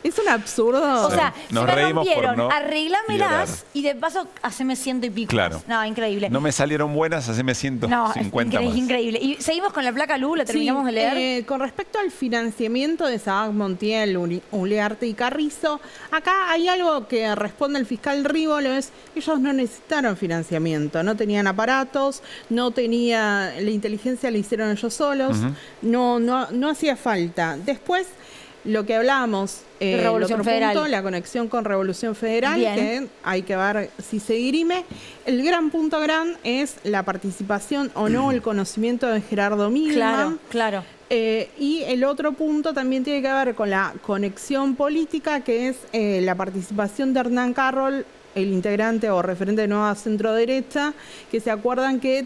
es un absurdo. O sea, Nos se me reímos por rompieron, no arreglámelas llorar. y de paso haceme 100 y pico. Claro. No, increíble. No me salieron buenas, haceme 150 más. Increíble. Y seguimos con la placa Lu, la terminamos de leer. Con respecto al financiamiento de Sabac Montiel, Uliarte y Carrizo, acá hay algo que responde el fiscal Rívolo, es ellos no necesitaron financiamiento, no tenían aparatos, no tenía, la inteligencia la hicieron ellos solos, no hacía falta. Después, lo que hablábamos, Revolución el otro Federal. punto, la conexión con Revolución Federal, Bien. que hay que ver si se dirime. El gran punto es la participación o no, el conocimiento de Gerardo Milman. Claro. Y el otro punto también tiene que ver con la conexión política, que es la participación de Hernán Carroll, el integrante o referente de Nueva Centro Derecha, que se acuerdan que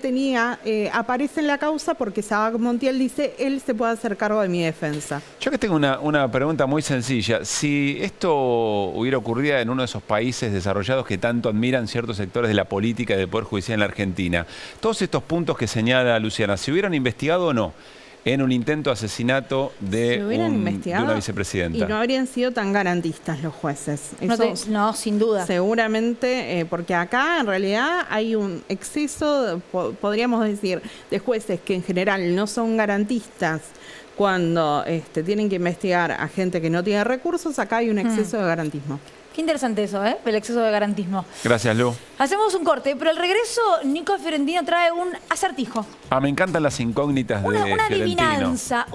aparece en la causa porque Sabac Montiel dice, él se puede hacer cargo de mi defensa. Yo que tengo una pregunta muy sencilla. Si esto hubiera ocurrido en uno de esos países desarrollados que tanto admiran ciertos sectores de la política y del Poder Judicial en la Argentina, todos estos puntos que señala Luciana, ¿se hubieran investigado o no en un intento de asesinato de una vicepresidenta? Y no habrían sido tan garantistas los jueces. No, sin duda. Seguramente, porque acá en realidad hay un exceso, podríamos decir, de jueces que en general no son garantistas cuando tienen que investigar a gente que no tiene recursos. Acá hay un exceso de garantismo. Qué interesante eso, el exceso de garantismo. Gracias, Lu. Hacemos un corte, pero al regreso Nico Fiorentino trae un acertijo. Me encantan las incógnitas de Una Fiorentino. adivinanza.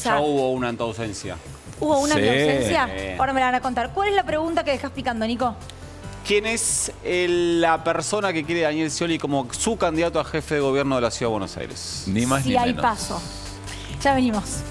Ya hubo una en tu ausencia. ¿Hubo una en mi ausencia? Sí. Ahora me la van a contar. ¿Cuál es la pregunta que dejas picando, Nico? ¿Quién es la persona que quiere Daniel Scioli como su candidato a jefe de gobierno de la Ciudad de Buenos Aires? Ni más Si ni hay menos. paso. Ya venimos.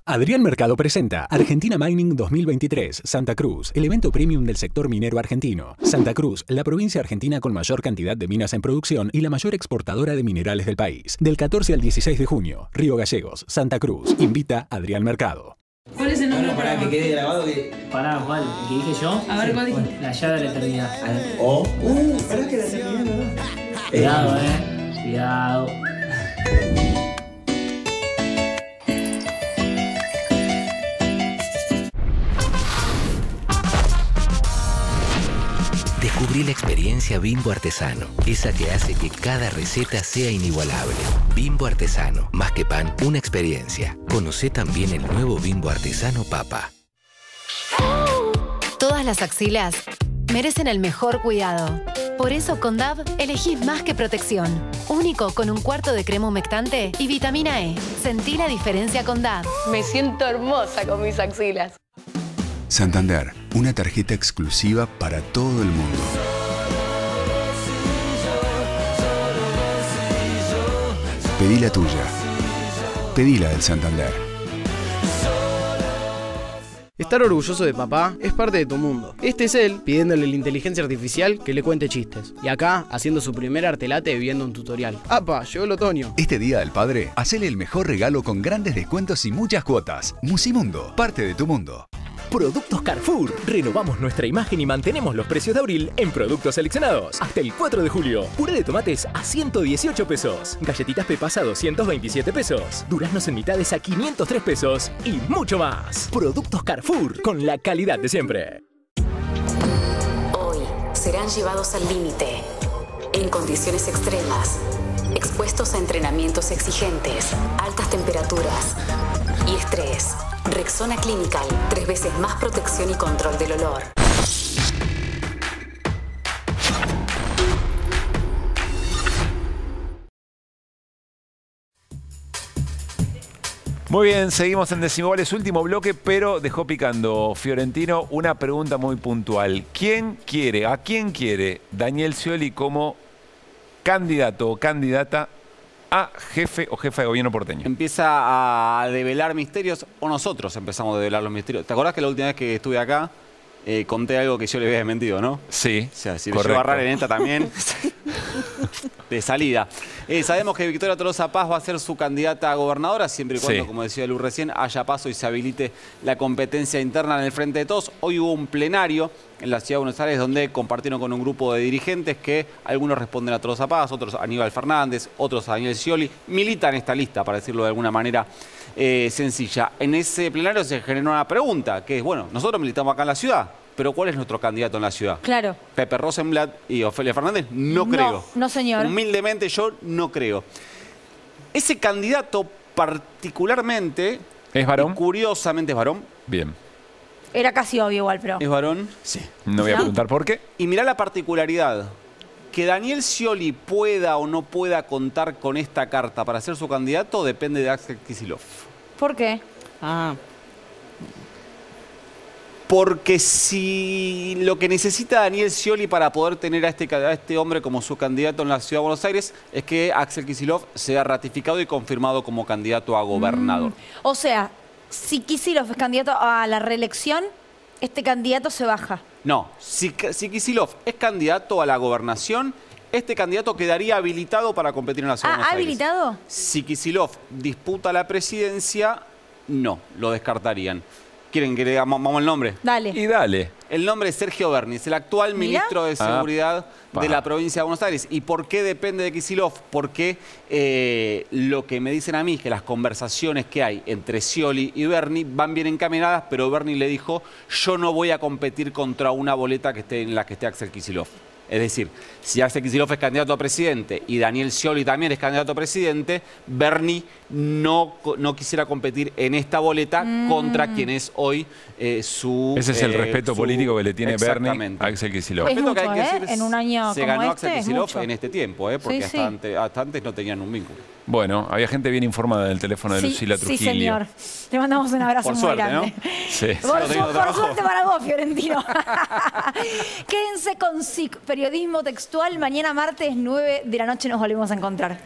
Adrián Mercado presenta Argentina Mining 2023, Santa Cruz, el evento premium del sector minero argentino. Santa Cruz, la provincia argentina con mayor cantidad de minas en producción y la mayor exportadora de minerales del país. Del 14 al 16 de junio, Río Gallegos, Santa Cruz. Invita Adrián Mercado. ¿Cuál es el nombre? Para que quede grabado que... Pará, ¿cuál? ¿El que dije yo? A ver, ¿cuál dijiste? La llave de la eternidad. O. Pará que la eternidad, ¿verdad? Cuidado, Cuidado. Descubrí la experiencia Bimbo Artesano, esa que hace que cada receta sea inigualable. Bimbo Artesano, más que pan, una experiencia. Conocé también el nuevo Bimbo Artesano Papa. Todas las axilas merecen el mejor cuidado. Por eso con Dove elegís más que protección. Único con un cuarto de crema humectante y vitamina E. Sentí la diferencia con Dove. Me siento hermosa con mis axilas. Santander, una tarjeta exclusiva para todo el mundo. Pedí la tuya. Pedí la del Santander. Estar orgulloso de papá es parte de tu mundo. Este es él pidiéndole a la inteligencia artificial que le cuente chistes. Y acá, haciendo su primer artelate viendo un tutorial. ¡Apa! Llegó el otoño. Este Día del Padre, hacele el mejor regalo con grandes descuentos y muchas cuotas. Musimundo, parte de tu mundo. Productos Carrefour. Renovamos nuestra imagen y mantenemos los precios de abril en productos seleccionados. Hasta el 4 de julio. Puré de tomates a 118 pesos. Galletitas Pepas a 227 pesos. Duraznos en mitades a 503 pesos. Y mucho más. Productos Carrefour. Con la calidad de siempre. Hoy serán llevados al límite. En condiciones extremas. Expuestos a entrenamientos exigentes, altas temperaturas y estrés. Rexona Clinical, 3 veces más protección y control del olor. Muy bien, seguimos en Desiguales, último bloque, pero dejó picando Fiorentino una pregunta muy puntual. ¿A quién quiere Daniel Scioli como candidato o candidata a jefe o jefa de gobierno porteño? Empieza a develar misterios, o nosotros empezamos a develar los misterios. ¿Te acordás que la última vez que estuve acá conté algo que yo le había desmentido, no? Sí. O sea, si le llevo a agarrar en esta también, de salida. Sabemos que Victoria Tolosa Paz va a ser su candidata a gobernadora, siempre y cuando, como decía Lu recién, haya paso y se habilite la competencia interna en el Frente de Todos. Hoy hubo un plenario en la Ciudad de Buenos Aires donde compartieron con un grupo de dirigentes que algunos responden a Tolosa Paz, otros a Aníbal Fernández, otros a Daniel Scioli. Militan esta lista, para decirlo de alguna manera sencilla. En ese plenario se generó una pregunta, que es, bueno, nosotros militamos acá en la ciudad, pero ¿cuál es nuestro candidato en la ciudad? Claro. ¿Pepe Rosenblatt y Ofelia Fernández? No creo. No, señor. Humildemente yo no creo. Ese candidato particularmente... ¿Es varón? Curiosamente es varón. Bien. Era casi obvio igual, pero... ¿Es varón? Sí. No voy a preguntar por qué. Y mirá la particularidad. Que Daniel Scioli pueda o no pueda contar con esta carta para ser su candidato depende de Axel Kicillof. ¿Por qué? Porque si lo que necesita Daniel Scioli para poder tener a este hombre como su candidato en la Ciudad de Buenos Aires es que Axel Kicillof sea ratificado y confirmado como candidato a gobernador. O sea, si Kicillof es candidato a la reelección, este candidato se baja. No, si Kicillof es candidato a la gobernación, este candidato quedaría habilitado para competir en la Ciudad de Buenos Aires. ¿Habilitado? Si Kicillof disputa la presidencia, no, lo descartarían. ¿Quieren que le digamos el nombre? Dale. Y dale. El nombre es Sergio Bernis, el actual ministro de Seguridad de la provincia de Buenos Aires. ¿Y por qué depende de Kicillof? Porque lo que me dicen a mí es que las conversaciones que hay entre Scioli y Berni van bien encaminadas, pero Berni le dijo, yo no voy a competir contra una boleta que esté en la que esté Axel Kicillof. Es decir, si Axel Kicillof es candidato a presidente y Daniel Scioli también es candidato a presidente, Berni no quisiera competir en esta boleta contra quien es hoy su... Ese es el respeto político que le tiene Berni a Axel Kicillof. Es mucho, en un año se como ganó este, Axel Kicillof mucho. en este tiempo, porque hasta antes no tenían un vínculo. Bueno, había gente bien informada del teléfono de Lucila Trujillo. Sí, señor. Le mandamos un abrazo muy grande. ¿No? Sí. Por suerte para vos, Fiorentino. Quédense con SIC, periodismo textual. Mañana martes 9 de la noche nos volvemos a encontrar.